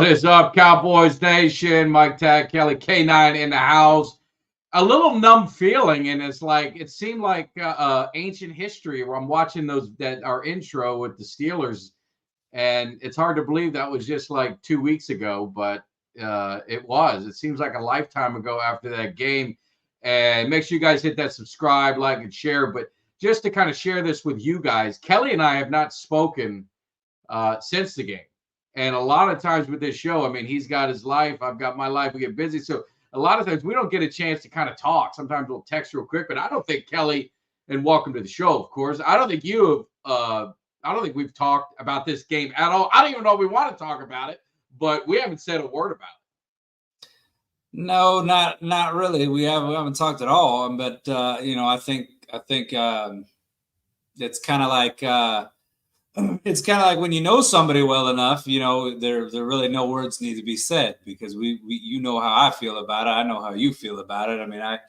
is up, Cowboys Nation? Mike Tag, Kelly K9 in the house. A little numb feeling, and it's like it seemed like ancient history where I'm watching our intro with the Steelers, and it's hard to believe that was just like 2 weeks ago, but it was. It seems like a lifetime ago after that game. And make sure you guys hit that subscribe, like, and share. But just to kind of share this with you guys, Kelly and I have not spoken since the game. And a lot of times with this show, I mean, he's got his life, I've got my life, we get busy. So a lot of times we don't get a chance to kind of talk. Sometimes we'll text real quick, but I don't think Kelly, and welcome to the show, of course, I don't think we've talked about this game at all. I don't even know if we want to talk about it, but we haven't said a word about it. No, not really. We haven't talked at all. But I think it's kind of like when you know somebody well enough, there really no words need to be said, because we know how I feel about it. I know how you feel about it. I mean, I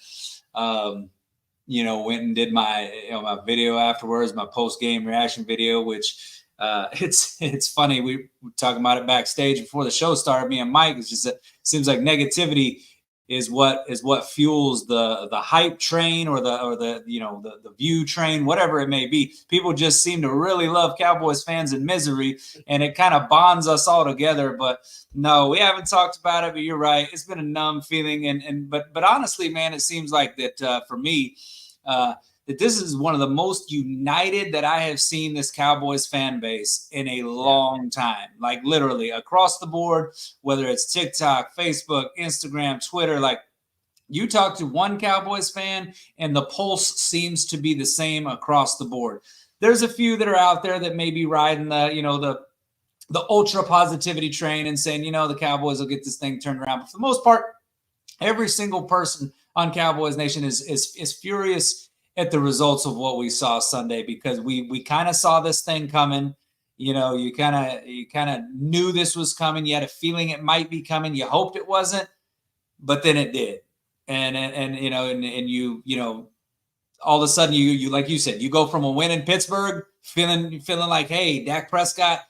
went and did my video afterwards, my post-game reaction video, which it's funny. We were talking about it backstage before the show started, me and Mike. It's just, it seems like negativity is what fuels the hype train or the view train, whatever it may be. People just seem to really love Cowboys fans in misery, and it kind of bonds us all together. But no, we haven't talked about it, but you're right. It's been a numb feeling. But honestly, man, it seems like that for me, that this is one of the most united that I have seen this Cowboys fan base in a long time. Like literally across the board, whether it's TikTok, Facebook, Instagram, Twitter, like you talk to one Cowboys fan and the pulse seems to be the same across the board. There's a few that are out there that may be riding the ultra positivity train and saying, the Cowboys will get this thing turned around. But for the most part, every single person on Cowboys Nation is furious at the results of what we saw Sunday, because we kind of saw this thing coming. You kind of knew this was coming. You had a feeling it might be coming. You hoped it wasn't, but then it did. And you all of a sudden you like you said, you go from a win in Pittsburgh feeling like, hey, Dak Prescott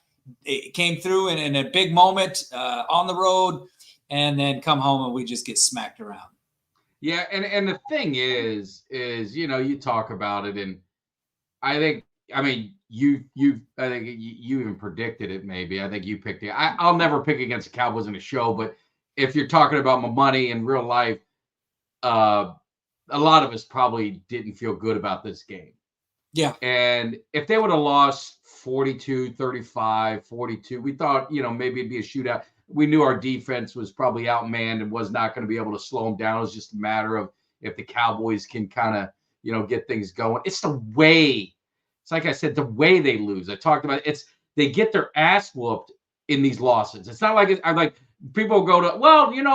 came through in a big moment on the road, and then come home and we just get smacked around. Yeah, and the thing is you talk about it, and I think you even predicted it. Maybe I think you picked it. I'll never pick against the Cowboys in a show, but if you're talking about my money in real life, a lot of us probably didn't feel good about this game. Yeah, and if they would have lost 42-35, 42, we thought maybe it'd be a shootout. We knew our defense was probably outmanned and was not going to be able to slow them down. It was just a matter of if the Cowboys can kind of, get things going. It's like I said, the way they lose. I talked about it. They get their ass whooped in these losses. It's not like I'm like people go to,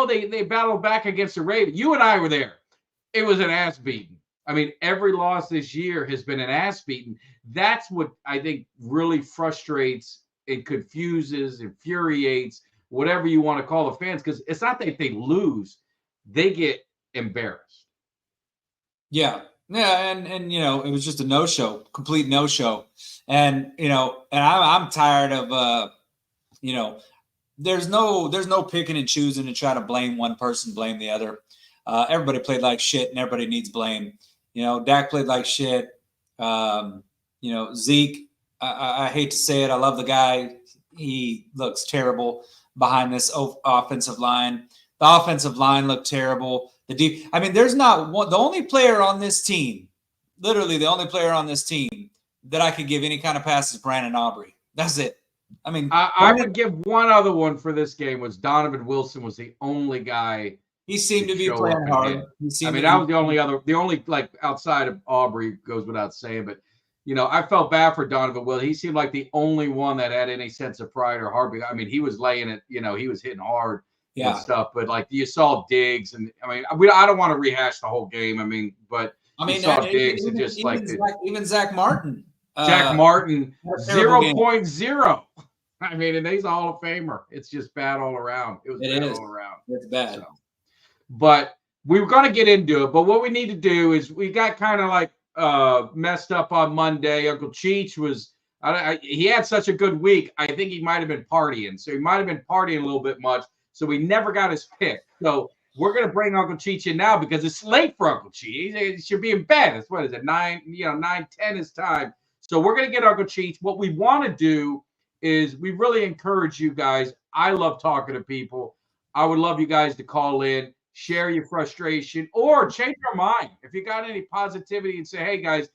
they battled back against the Ravens. You and I were there. It was an ass beating. I mean, every loss this year has been an ass beating. That's what I think really frustrates and confuses, infuriates, whatever you want to call the fans, because it's not that they lose, they get embarrassed. Yeah, and it was just a no-show, complete no-show, and I'm tired of there's no picking and choosing to try to blame one person, blame the other. Everybody played like shit, and everybody needs blame. Dak played like shit. Zeke, I hate to say it, I love the guy. He looks terrible behind this offensive line. The offensive line looked terrible. There's not one. The only player on this team, literally the only player on this team that I could give any kind of pass is Brandon Aubrey. That's it. I would give one other one for this game. Was Donovan Wilson was the only guy. He seemed to be playing hard. That was the only like outside of Aubrey, goes without saying, but I felt bad for Donovan Wilson. He seemed like the only one that had any sense of pride or heartbeat. He was laying it, he was hitting hard and stuff. But like you saw Diggs, and I don't want to rehash the whole game. You saw Diggs and just even Zach Martin. Zach Martin 0.0. And he's a Hall of Famer. It's just bad all around. It was bad all around. It's bad. So, but we were going to get into it. But what we need to do is we got kind of like messed up on Monday. Uncle Cheech was He had such a good week. I think he might have been partying. So he might have been partying a little bit much. So we never got his pick. So we're going to bring Uncle Cheech in now because it's late for Uncle Cheech. He should be in bed. It's what is it? 9:10 is time. So we're going to get Uncle Cheech. What we want to do is we really encourage you guys. I love talking to people. I would love you guys to call in, share your frustration, or change your mind. If you got any positivity and say, hey, guys,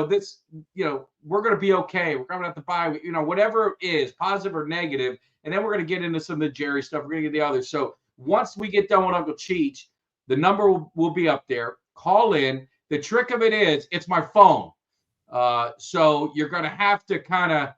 this, we're going to be okay. We're going to have to buy, whatever it is, positive or negative. And then we're going to get into some of the Jerry stuff. We're going to get the others. So once we get done with Uncle Cheech, the number will be up there. Call in. The trick of it is it's my phone. So you're going to have to kind of,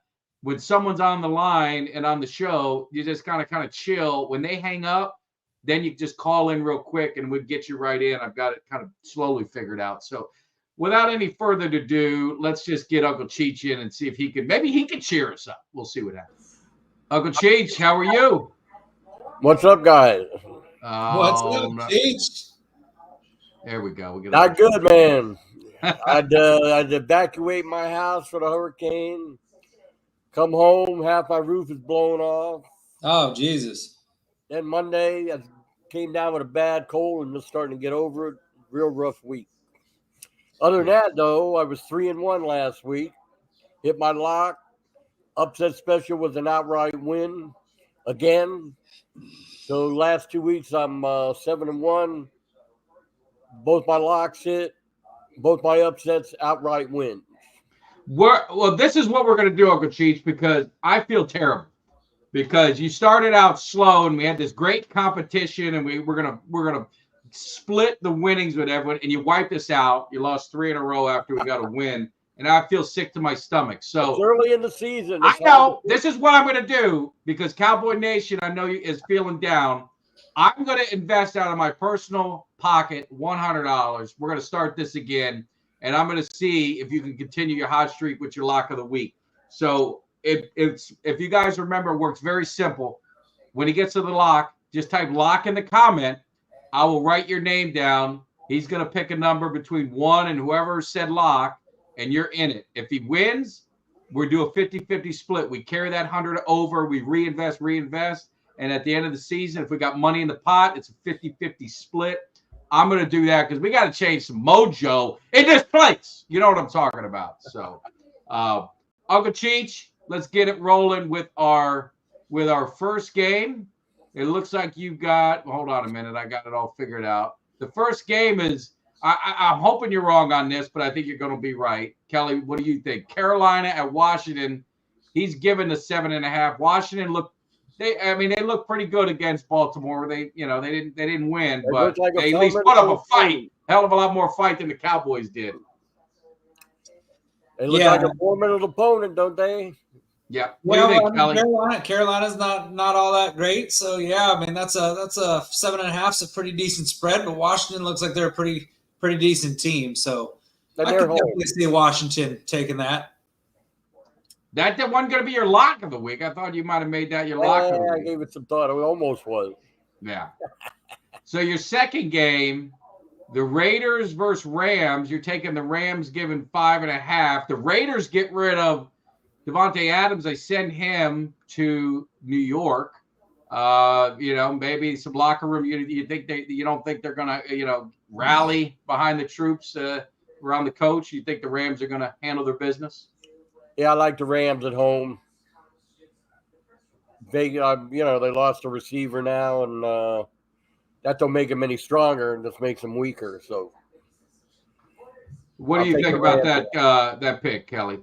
when someone's on the line and on the show, you just kind of chill. When they hang up, then you just call in real quick and we'll get you right in. I've got it kind of slowly figured out. So without any further ado, let's just get Uncle Cheech in and see if maybe he can cheer us up. We'll see what happens. Uncle Cheech, how are you? What's up, guys? What's up, Cheech? There we go. Not good, man. I'd evacuate my house for the hurricane. Come home, half my roof is blown off. Oh, Jesus. Then Monday, I came down with a bad cold and just starting to get over it. Real rough week. Other than that, though, I was 3-1 last week. Hit my lock. Upset special was an outright win again. So last 2 weeks, I'm 7-1. Both my locks hit. Both my upsets outright wins. Well, this is what we're going to do, Uncle Cheech, because I feel terrible. Because you started out slow and we had this great competition and we're gonna split the winnings with everyone, and you wiped us out. You lost 3 in a row after we got a win, and I feel sick to my stomach. So it's early in the season. I know this is what I'm going to do because Cowboy Nation, I know is feeling down. I'm going to invest out of my personal pocket $100. We're going to start this again, and I'm going to see if you can continue your hot streak with your lock of the week. So if you guys remember, it works very simple. When he gets to the lock, just type lock in the comment. I will write your name down. He's going to pick a number between 1 and whoever said lock, and you're in it. If he wins, we do a 50-50 split. We carry that 100 over. We reinvest. And at the end of the season, if we got money in the pot, it's a 50-50 split. I'm going to do that because we got to change some mojo in this place. You know what I'm talking about. So, Uncle Cheech, let's get it rolling with our first game. It looks like you've got, hold on a minute, I got it all figured out. The first game is, I'm hoping you're wrong on this, but I think you're going to be right. Kelly, what do you think? Carolina at Washington, he's given the 7.5. Washington they look pretty good against Baltimore. They didn't win, but they at least put up a fight. Hell of a lot more fight than the Cowboys did. They look like a formidable opponent, don't they? Yeah. What do you think, Kelly? Carolina's not all that great. So yeah, I mean that's a 7.5 is a pretty decent spread, but Washington looks like they're a pretty decent team. So I could definitely see Washington taking that. That wasn't going to be your lock of the week. I thought you might have made that your lock of the week. I gave it some thought. It almost was. Yeah. So your second game, the Raiders versus Rams. You're taking the Rams, giving 5.5. The Raiders get rid of Devontae Adams. They send him to New York. Maybe some locker room. You don't think they're gonna rally behind the troops around the coach? You think the Rams are gonna handle their business? Yeah, I like the Rams at home. They lost a receiver now, and that don't make them any stronger, and just makes them weaker. So, what do you think about that pick, Kelly?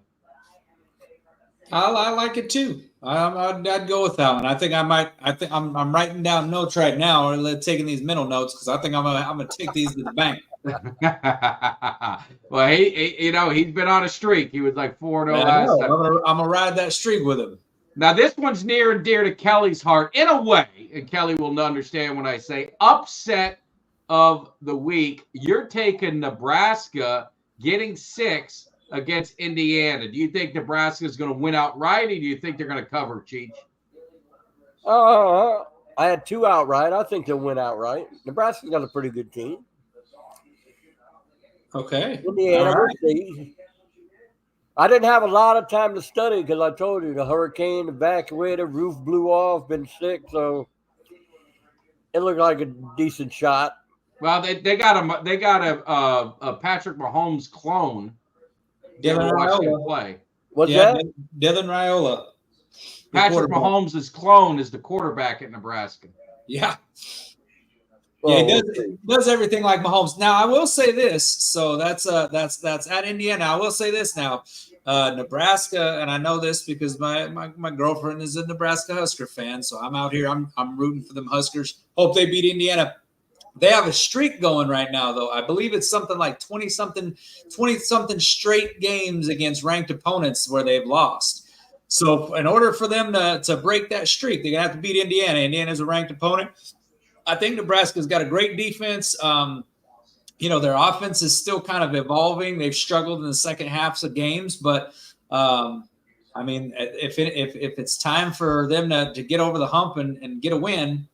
I like it too. I'd go with that one. I think I'm writing down notes right now, or taking these mental notes because I think I'm gonna take these to the bank. Well, he's been on a streak. He was like 4-0 last time. I'm gonna ride that streak with him. Now this one's near and dear to Kelly's heart in a way, and Kelly will understand when I say upset of the week. You're taking Nebraska getting 6 against Indiana. Do you think Nebraska is going to win outright, or do you think they're going to cover, Cheech? I had 2 outright. I think they'll win outright. Nebraska's got a pretty good team. Okay. Indiana, we'll see. I didn't have a lot of time to study because I told you the hurricane evacuated, roof blew off, been sick, so it looked like a decent shot. Well, they got a Patrick Mahomes clone. You ever Dylan watched him Raiola. play? What's Yeah, that? Dylan Raiola. the Patrick quarterback. Mahomes' clone is the quarterback at Nebraska. Yeah. Oh, Yeah, okay. he does everything like Mahomes. Now, I will say this. So that's at Indiana. I will say this now. Nebraska, and I know this because my girlfriend is a Nebraska Husker fan. So I'm out here. I'm rooting for them Huskers. Hope they beat Indiana. They have a streak going right now, though. I believe it's something like 20-something straight games against ranked opponents where they've lost. So in order for them to break that streak, they're going to have to beat Indiana. Indiana's a ranked opponent. I think Nebraska's got a great defense. Their offense is still kind of evolving. They've struggled in the second halves of games, but if it's time for them to get over the hump and get a win,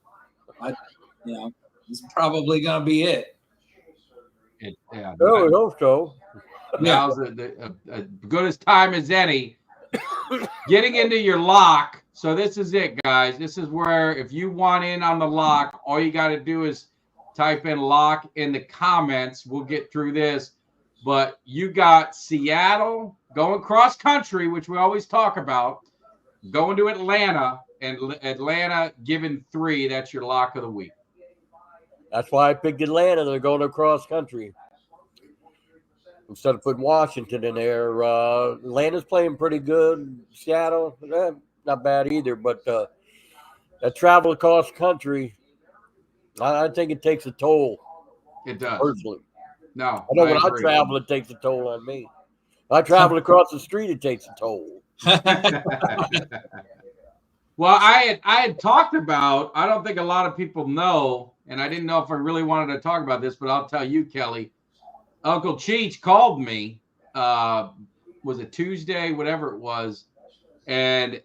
it's probably going to be it. I hope so. Now's as good as time as any. Getting into your lock. So this is it, guys. This is where if you want in on the lock, all you got to do is type in lock in the comments. We'll get through this. But you got Seattle going cross country, which we always talk about, going to Atlanta, and Atlanta giving 3. That's your lock of the week. That's why I picked Atlanta. They're going across country instead of putting Washington in there. Atlanta's playing pretty good. Seattle, not bad either. But that travel across country, I think it takes a toll. It does. Personally. No. I know when I travel, it takes a toll on me. When I travel across the street, it takes a toll. Well, I had talked about, I don't think a lot of people know, and I didn't know if I really wanted to talk about this, but I'll tell you, Kelly. Uncle Cheech called me, was it Tuesday, whatever it was, and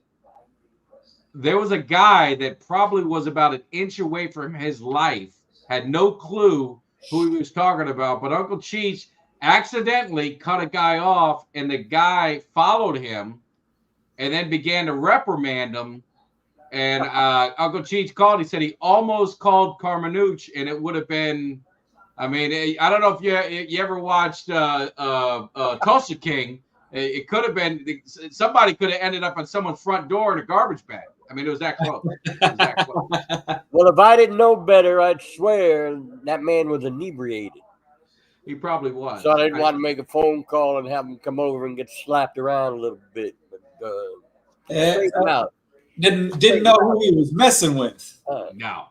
there was a guy that probably was about an inch away from his life, had no clue who he was talking about, but Uncle Cheech accidentally cut a guy off, and the guy followed him and then began to reprimand him. And Uncle Cheech called. He said he almost called Carmenuch, and it would have been, I don't know if you ever watched Tulsa King. It could have been, somebody could have ended up on someone's front door in a garbage bag. It was that close. Well, if I didn't know better, I'd swear that man was inebriated. He probably was. So I didn't want to make a phone call and have him come over and get slapped around a little bit. But out. Didn't know who he was messing with. No.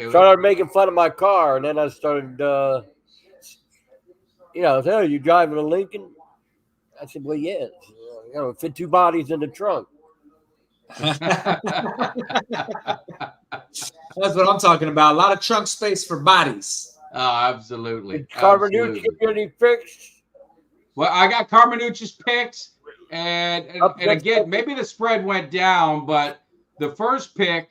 Started making fun of my car, and then I started, hey, you driving a Lincoln? I said, well, yes. Fit 2 bodies in the trunk. That's what I'm talking about. A lot of trunk space for bodies. Oh, absolutely. Did Carmenuch give you any picks? Well, I got Carmenuch's picks. And again, maybe the spread went down, but the first pick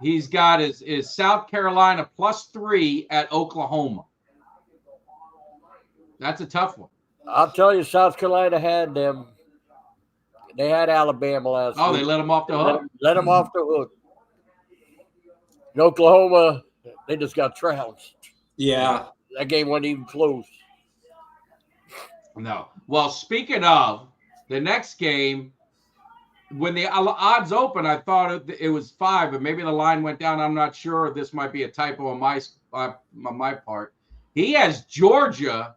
he's got is South Carolina +3 at Oklahoma. That's a tough one. I'll tell you, South Carolina had them. They had Alabama last week. Oh, they let them off the hook? Let them off the hook. In Oklahoma, they just got trounced. Yeah. That game wasn't even close. No. Well, speaking of, the next game, when the odds open, I thought it was 5, but maybe the line went down. I'm not sure. This might be a typo on my part. He has Georgia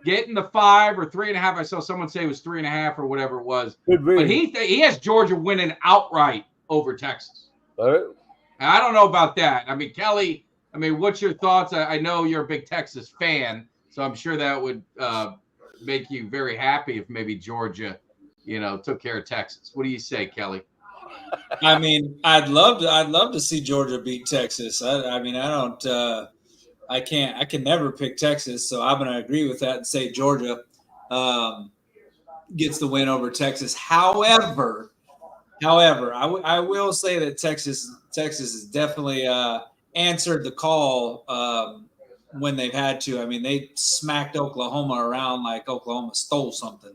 getting the 5 or 3.5. I saw someone say it was 3.5 or whatever it was. But he has Georgia winning outright over Texas. All right. And I don't know about that. Kelly, what's your thoughts? I know you're a big Texas fan, so I'm sure that would make you very happy if maybe Georgia, took care of Texas. What do you say, Kelly? I'd love to see Georgia beat Texas. I can never pick Texas, so I'm going to agree with that and say Georgia gets the win over Texas. However, I will say that Texas has definitely answered the call when they've had to. I mean, they smacked Oklahoma around like Oklahoma stole something.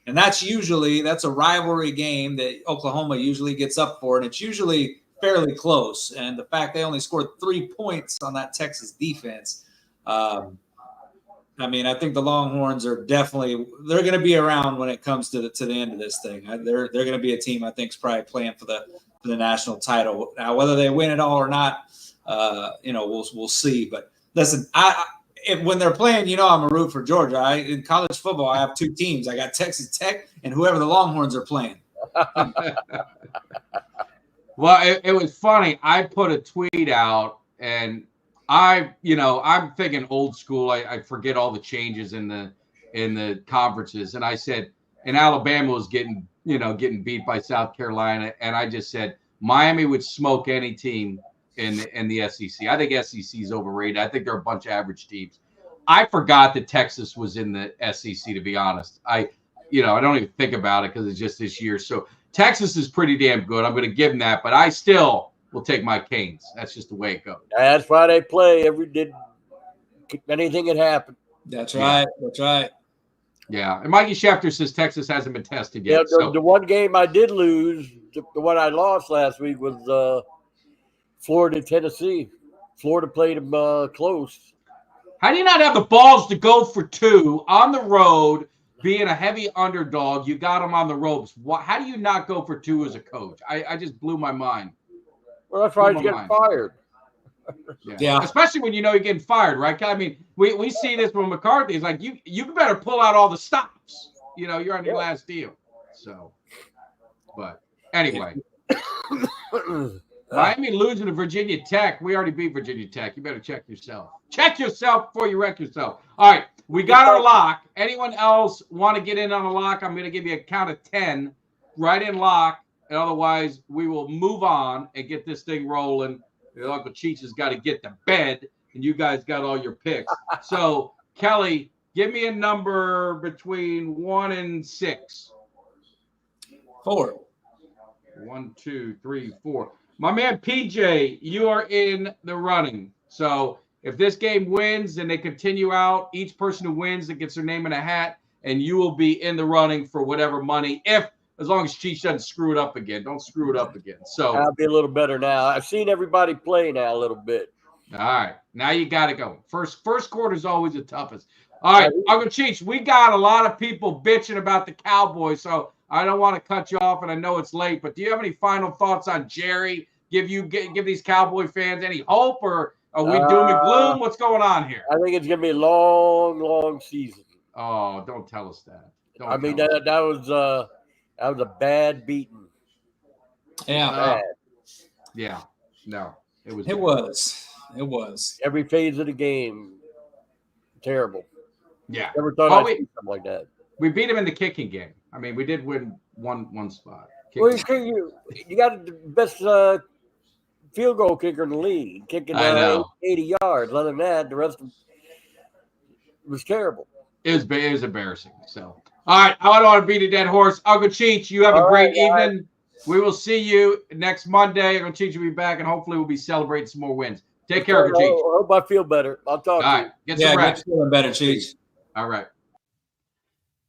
And that's a rivalry game that Oklahoma usually gets up for, and it's usually fairly close. And the fact they only scored 3 points on that Texas defense, I mean, I think the Longhorns are they're going to be around when it comes to the end of this thing. They're going to be a team I think is probably playing for the national title. Now, whether they win it all or not, we'll see. But listen, when they're playing, I'm a root for Georgia. In college football, I have 2 teams. I got Texas Tech and whoever the Longhorns are playing. Well, it was funny. I put a tweet out, and I'm thinking old school. I forget all the changes in the conferences, and I said, and Alabama was getting beat by South Carolina, and I just said Miami would smoke any team in the SEC. I think SEC is overrated. I think they're a bunch of average teams. I forgot that Texas was in the SEC, to be honest. I don't even think about it because it's just this year. So Texas is pretty damn good. I'm going to give them that, but I still will take my Canes. That's just the way it goes. That's why they play. Anything can happen. That's right. That's right. Yeah. And Mikey Schefter says Texas hasn't been tested yet. Yeah, the one game I did lose, the one I lost last week was Florida, Tennessee. Florida played them close. How do you not have the balls to go for 2 on the road, being a heavy underdog? You got them on the ropes. How do you not go for 2 as a coach? I just blew my mind. Well, that's why he's getting fired. Yeah. Especially when you're getting fired, right? I mean, we see this with McCarthy. It's like you better pull out all the stops. You're on your last deal. So, but anyway. Miami losing to Virginia Tech. We already beat Virginia Tech. You better check yourself. Check yourself before you wreck yourself. All right, we got our lock. Anyone else want to get in on a lock? I'm going to give you a count of 10. Right in lock. And otherwise, we will move on and get this thing rolling. Uncle Cheech has got to get to bed, and you guys got all your picks. So, Kelly, give me a number between 1 and 6. 4. 1, 2, 3, 4. My man PJ, you are in the running. So if this game wins and they continue out, each person who wins that gets their name in a hat, and you will be in the running for whatever money, as long as Cheech doesn't screw it up again. Don't screw it up again. So I'll be a little better now. I've seen everybody play now a little bit. All right. Now you got to go. First quarter is always the toughest. All right, Uncle Cheech, we got a lot of people bitching about the Cowboys, so I don't want to cut you off, and I know it's late, but do you have any final thoughts on Jerry? Give these Cowboy fans any hope, or are we doom and gloom? What's going on here? I think it's going to be a long, long season. Oh, don't tell us that. That was a bad beating. Yeah. Yeah. No, it was. It was. Every phase of the game, terrible. Yeah. Never thought I'd see something like that. We beat him in the kicking game. I mean, we did win one spot. Well, you got the best field goal kicker in the league, kicking 80 yards. Other than that, the rest of it was terrible. It was embarrassing. So, all right, I don't want to beat a dead horse. Uncle Cheech, you have a great evening. We will see you next Monday. Uncle Cheech will be back, and hopefully we'll be celebrating some more wins. Take care, Uncle Cheech. I hope I feel better. I'll talk to you. All right, get some rest. Get feeling better, Cheech. All right.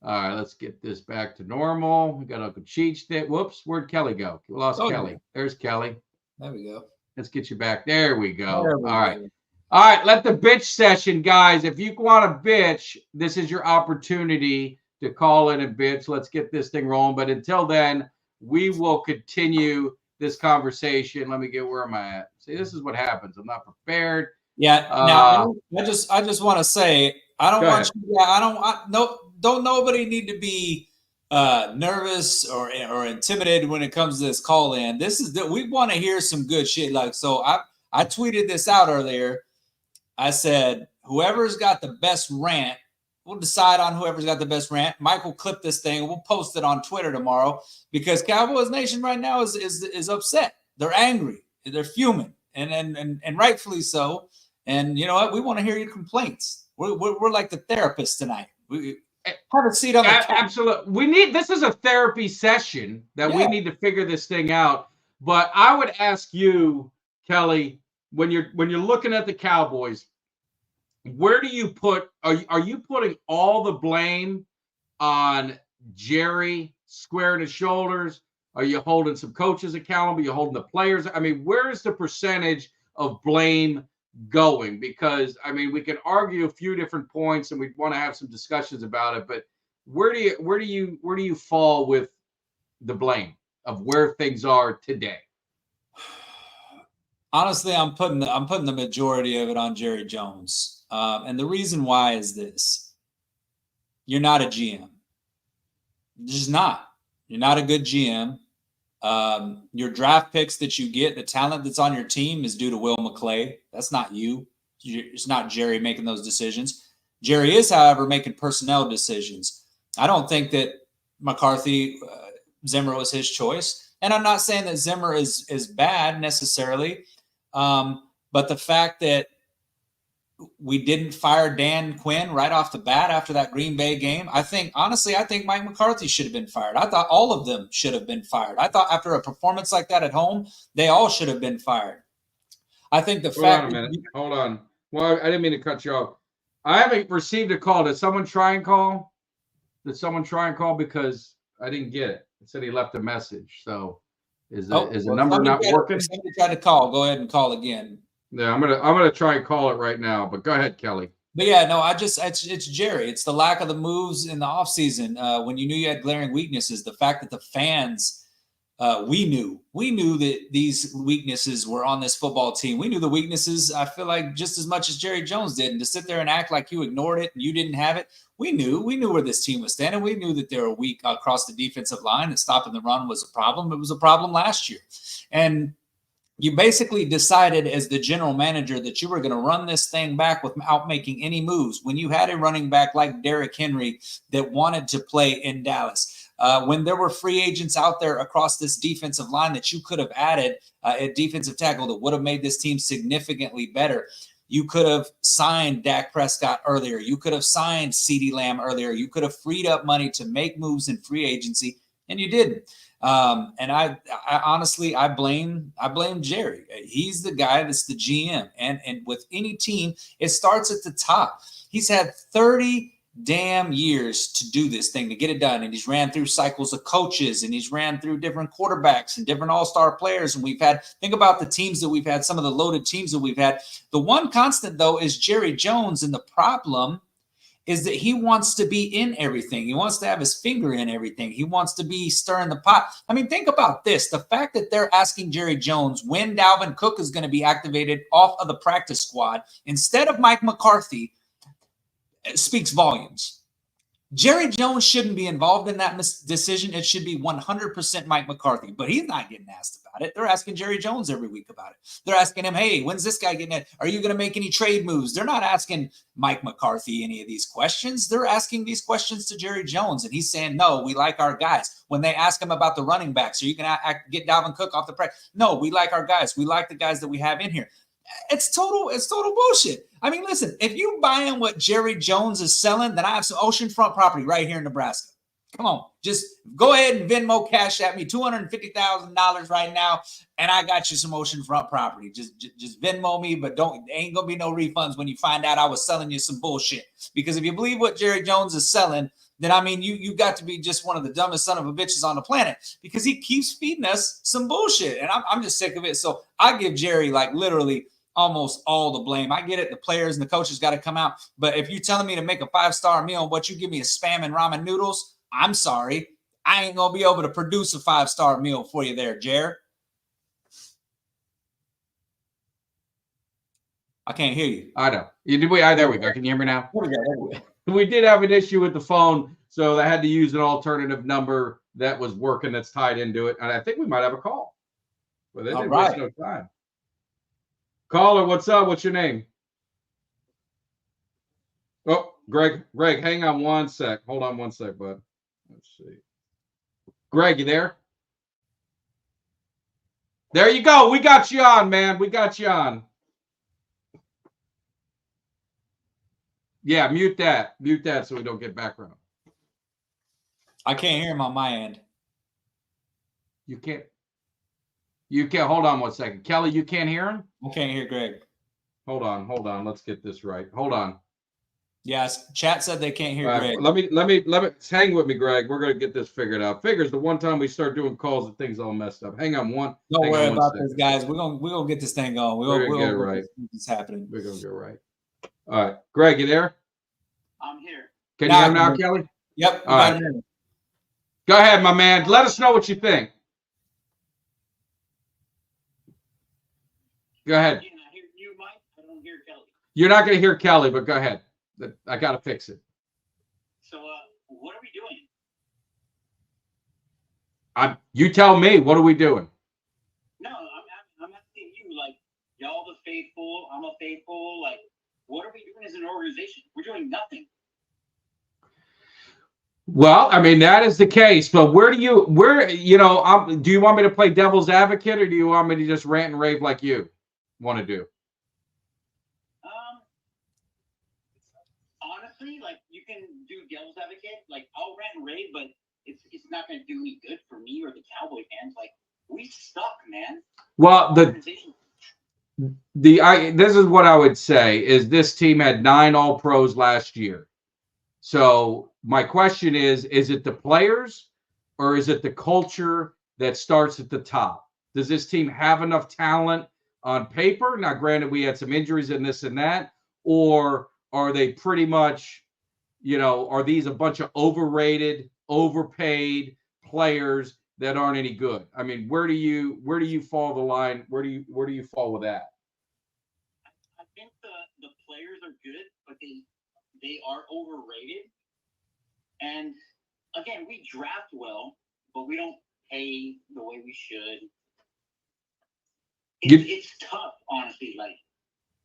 All right, let's get this back to normal. We got Uncle Cheech there. Whoops, where'd Kelly go? We lost Kelly. There's Kelly. There we go. Let's get you back. There we go. All right. All right, let the bitch session, guys. If you want to bitch, this is your opportunity to call in and bitch. Let's get this thing rolling. But until then, we will continue this conversation. Let me get where am I at? See, this is what happens. I'm not prepared. Yeah. Now, I just want to say, I don't want you. Don't nobody need to be nervous or intimidated when it comes to this call in. We want to hear some good shit. Like, so I tweeted this out earlier. I said, whoever's got the best rant, we'll decide on whoever's got the best rant. Mike will clip this thing and we'll post it on Twitter tomorrow because Cowboys Nation right now is upset. They're angry. They're fuming and rightfully so. And you know what? We want to hear your complaints. We're like the therapist tonight. We have a seat on the couch. Absolutely. This is a therapy session that we need to figure this thing out. But I would ask you, Kelly, when you're looking at the Cowboys, where do you put? Are you putting all the blame on Jerry squaring his shoulders? Are you holding some coaches accountable? You're holding the players. I mean, where is the percentage of blame going? Because I mean, we can argue a few different points, and we want to have some discussions about it. But where do you fall with the blame of where things are today? Honestly, I'm putting the majority of it on Jerry Jones, and the reason why is this: you're not a GM. You're just not. You're not a good GM. Your draft picks that you get, the talent that's on your team is due to Will McClay. That's not you. It's not Jerry making those decisions. Jerry is, however, making personnel decisions. I don't think that McCarthy, Zimmer was his choice. And I'm not saying that Zimmer is bad necessarily. But the fact that we didn't fire Dan Quinn right off the bat after that Green Bay game, I think Mike McCarthy should have been fired. I thought all of them should have been fired. I thought after a performance like that at home, they all should have been fired. I think the fact. Hold on a minute. Hold on. Well, I didn't mean to cut you off. I haven't received a call. Did someone try and call? Because I didn't get it. It said he left a message. So is the number not working? Somebody tried to call. Go ahead and call again. Yeah, I'm gonna try and call it right now. But go ahead, Kelly. But yeah, no, it's Jerry. It's the lack of the moves in the offseason when you knew you had glaring weaknesses. The fact that the fans, we knew that these weaknesses were on this football team. We knew the weaknesses, I feel like, just as much as Jerry Jones did. And to sit there and act like you ignored it and you didn't have it, we knew where this team was standing. We knew that they were weak across the defensive line, that stopping the run was a problem. It was a problem last year. And you basically decided as the general manager that you were going to run this thing back without making any moves when you had a running back like Derrick Henry that wanted to play in Dallas. When there were free agents out there across this defensive line that you could have added a defensive tackle that would have made this team significantly better. You could have signed Dak Prescott earlier. You could have signed CeeDee Lamb earlier. You could have freed up money to make moves in free agency, and you didn't. And I honestly, I blame Jerry. He's the guy that's the GM. And with any team, it starts at the top. He's had 30 damn years to do this thing, to get it done. And he's ran through cycles of coaches, and he's ran through different quarterbacks and different all-star players. And think about the teams that we've had, some of the loaded teams that we've had. The one constant, though, is Jerry Jones. And the problem is that he wants to be in everything. He wants to have his finger in everything. He wants to be stirring the pot. I mean, think about this. The fact that they're asking Jerry Jones when Dalvin Cook is going to be activated off of the practice squad instead of Mike McCarthy speaks volumes. Jerry Jones shouldn't be involved in that decision. It should be 100% Mike McCarthy, but he's not getting asked about it. They're asking Jerry Jones every week about it. They're asking him, hey, when's this guy getting it? Are you going to make any trade moves? They're not asking Mike McCarthy any of these questions. They're asking these questions to Jerry Jones, and he's saying, no, we like our guys. When they ask him about the running backs, are you going to get Dalvin Cook off the practice? No, we like our guys. We like the guys that we have in here. It's total bullshit. I mean, listen, if you buying what Jerry Jones is selling, then I have some oceanfront property right here in Nebraska. Come on, just go ahead and Venmo cash at me $250,000 right now, and I got you some oceanfront property. Just Venmo me, but ain't gonna be no refunds when you find out I was selling you some bullshit. Because if you believe what Jerry Jones is selling, then I mean, you got to be just one of the dumbest son of a bitches on the planet, because he keeps feeding us some bullshit, and I'm just sick of it. So I give Jerry like literally almost all the blame. I get it. The players and the coaches got to come out. But if you're telling me to make a 5-star meal and what you give me is Spam and ramen noodles, I'm sorry. I ain't going to be able to produce a 5-star meal for you there, Jer. I can't hear you. I know. There we go. Can you hear me now? There we go. We did have an issue with the phone, so I had to use an alternative number that was working that's tied into it. And I think we might have a call. Well, they didn't waste no time. Caller, what's up? What's your name? Oh, Greg, hang on one sec. Hold on one sec, bud. Let's see. Greg, you there? There you go. We got you on, man. We got you on. Yeah, mute that. Mute that so we don't get background. I can't hear him on my end. You can't. Hold on one second. Kelly, you can't hear him? I can't hear Greg. Hold on. Let's get this right. Hold on. Yes, chat said they can't hear All Greg. right, let me hang with me, Greg. We're gonna get this figured out. Figures the one time we start doing calls, the thing's all messed up. Hang on one. Don't worry about second. this, guys. We're gonna get this thing going. We're gonna get it right. What's happening? We're gonna get right. All right, Greg, you there? I'm here. Can you hear him now, Kelly? Yep. All right. Go ahead, my man. Let us know what you think. Go ahead. I hear you, Mike. I don't hear Kelly. You're not going to hear Kelly, but go ahead. I got to fix it. So, what are we doing? You tell me. What are we doing? No, I'm asking you. Like, y'all the faithful. I'm a faithful. Like, what are we doing as an organization? We're doing nothing. Well, I mean, that is the case. But do you want me to play devil's advocate, or do you want me to just rant and rave like you want to do? Honestly, like, you can do devil's advocate. Like, I'll rant and rave, but it's not going to do any good for me or the Cowboy fans. Like, we suck, man. Well, this is what I would say is this team had 9 All-Pros last year. So my question is it the players or is it the culture that starts at the top? Does this team have enough talent on paper? Now, granted, we had some injuries and this and that, or are they pretty much, are these a bunch of overrated, overpaid players that aren't any good? I mean, where do you fall the line? Where do you fall with that? I think the players are good, but they are overrated. And again, we draft well, but we don't pay the way we should. It's tough, honestly. Like,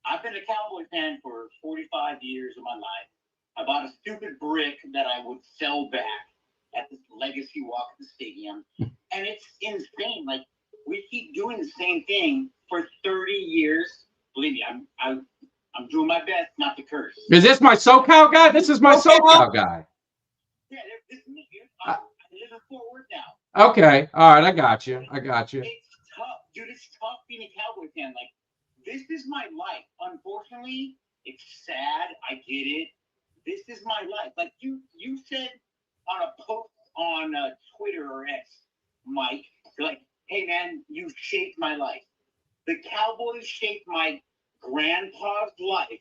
I've been a Cowboy fan for 45 years of my life. I bought a stupid brick that I would sell back at the legacy walk at the stadium. And it's insane. Like, we keep doing the same thing for 30 years. Believe me, I'm doing my best not to curse. Is this my SoCal guy? This is my SoCal guy. Yeah, this is me, dude. I live in Fort Worth now. Okay. All right. I got you. It's tough. Dude, it's tough being a Cowboy fan. Like, this is my life. Unfortunately, it's sad. I get it. This is my life. Like, you said on a post on Twitter or X, Mike, you're like, hey, man, you shaped my life. The Cowboys shaped my grandpa's life,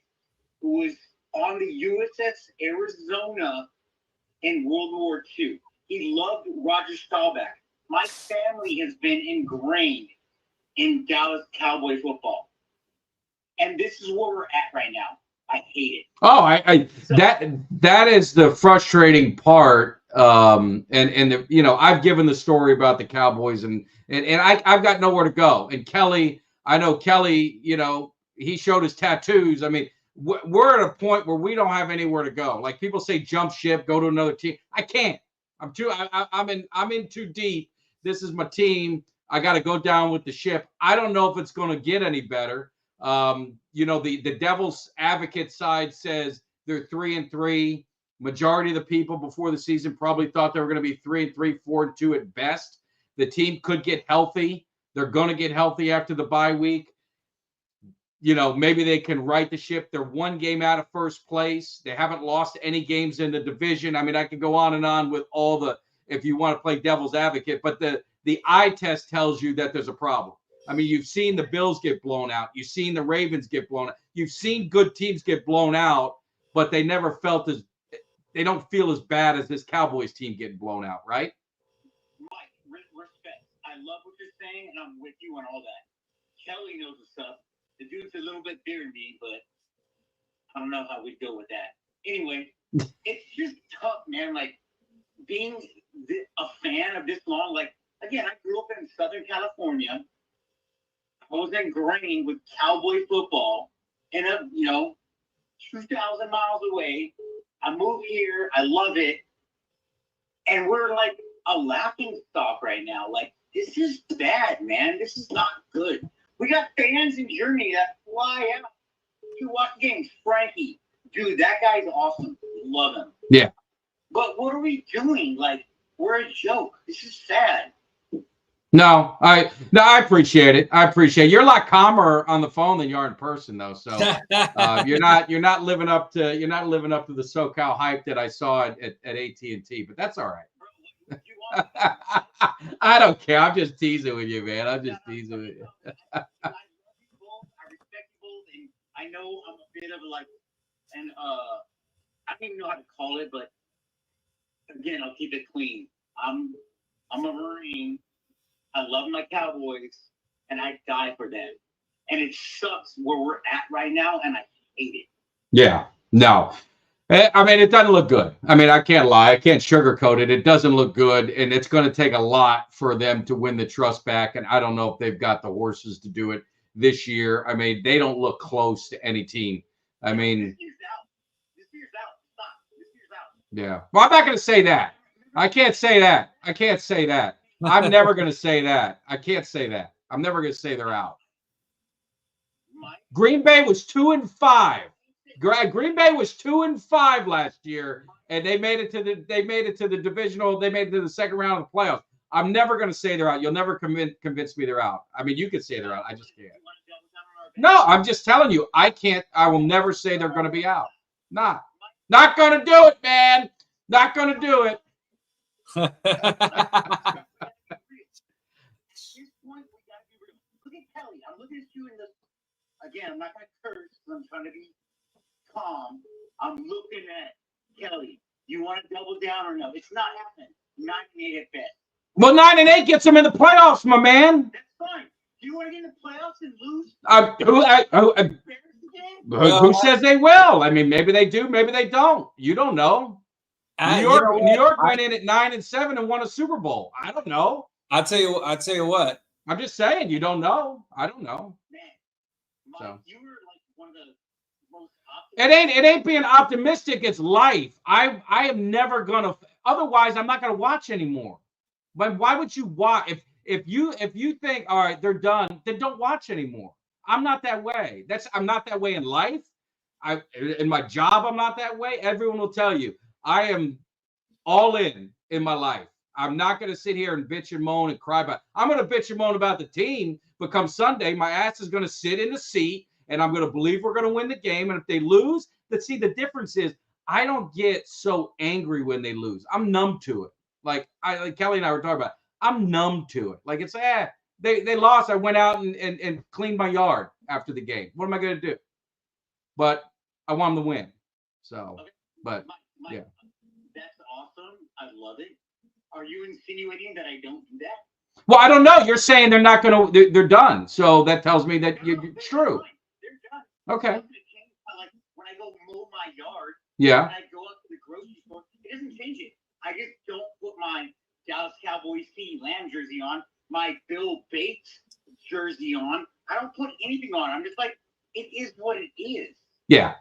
who was on the USS Arizona in World War II. He loved Roger Staubach. My family has been ingrained in Dallas Cowboy football. And this is where we're at right now. I hate it. Oh, that is the frustrating part. I've given the story about the Cowboys and I've got nowhere to go. And Kelly, I know Kelly, he showed his tattoos. I mean, we're at a point where we don't have anywhere to go. Like, people say jump ship, go to another team. I can't. I'm in too deep. This is my team. I got to go down with the ship. I don't know if it's going to get any better. The devil's advocate side says they're 3-3. Majority of the people before the season probably thought they were going to be 3-3, 4-2 at best. The team could get healthy. They're going to get healthy after the bye week. Maybe they can right the ship. They're 1 game out of first place. They haven't lost any games in the division. I mean, I could go on and on with if you want to play devil's advocate, but the eye test tells you that there's a problem. I mean, you've seen the Bills get blown out. You've seen the Ravens get blown out. You've seen good teams get blown out, but they don't feel as bad as this Cowboys team getting blown out, right? Mike, respect. I love what you're saying, and I'm with you on all that. Kelly knows what's up. The dude's a little bit bigger than me, but I don't know how we deal with that. Anyway, it's just tough, man. Like, being a fan of this long, like, again, I grew up in Southern California. I was ingrained with Cowboy football in 2,000 miles away. I moved here. I love it. And we're like a laughing stock right now. Like, this is bad, man. This is not good. We got fans in Germany that fly out to watch games. Frankie, dude, that guy's awesome. Love him. Yeah. But what are we doing? Like, we're a joke. This is sad. No, I appreciate it. I appreciate it. You're a lot calmer on the phone than you are in person, though. So you're not living up to the SoCal hype that I saw at AT&T. But that's all right. I don't care. I'm just teasing with you, man. I'm just teasing with you. I love you both. I respect you both, and I know I'm a bit of like, and I don't even know how to call it, but again, I'll keep it clean. I'm a Marine. I love my Cowboys, and I die for them. And it sucks where we're at right now, and I hate it. Yeah, no. I mean, it doesn't look good. I mean, I can't lie. I can't sugarcoat it. It doesn't look good, and it's going to take a lot for them to win the trust back, and I don't know if they've got the horses to do it this year. I mean, they don't look close to any team. I mean, This year's out. This year's out. Stop. This year's out. yeah. Well, I'm not going to say that. I can't say that. I can't say that. I'm never going to say that. I can't say that. I'm never going to say they're out. Green Bay was 2-5. Green Bay was 2-5 last year, and they made it to the divisional. They made it to the second round of the playoffs. I'm never going to say they're out. You'll never convince me they're out. I mean, you could say they're out. I just can't. No, I'm just telling you. I can't. I will never say they're going to be out. Not going to do it, man. Not going to do it. At this point, we got to be real. Look at Kelly. I'm looking at you in the. Again, I'm not going to curse because I'm trying to be calm. I'm looking at Kelly. You want to double down or no? It's not happening. 9-8 at best. Well, 9-8 gets them in the playoffs, my man. That's fine. Do you want to get in the playoffs and lose? Who says they will? I mean, maybe they do, maybe they don't. You don't know. New York went in at 9-7 and won a Super Bowl. I don't know. I'll tell you what. I'm just saying, you don't know. I don't know. Man, Mike, you were like one of the most optimistic. It ain't being optimistic. It's life. I am never gonna. Otherwise, I'm not gonna watch anymore. But why would you watch? If you think, all right, they're done, then don't watch anymore. I'm not that way. I'm not that way in life. In my job, I'm not that way. Everyone will tell you I am all in my life. I'm not going to sit here and bitch and moan and cry about. I'm going to bitch and moan about the team. But come Sunday, my ass is going to sit in the seat, and I'm going to believe we're going to win the game. And if they lose, see, the difference is I don't get so angry when they lose. I'm numb to it. Like Kelly and I were talking about. I'm numb to it. Like it's they lost. I went out and cleaned my yard after the game. What am I going to do? But I want them to win. So, okay. But Mike, yeah, that's awesome. I love it. Are you insinuating that I don't do that? Well, I don't know. You're saying they're not going to. They're done. So that tells me that it's true. They're done. Okay. Like when I go mow my yard. Yeah. When I go up to the grocery store, it doesn't change it. I just don't put my Dallas Cowboys CeeDee Lamb jersey on, my Bill Bates jersey on. I don't put anything on. I'm just like, it is what it is. Yeah.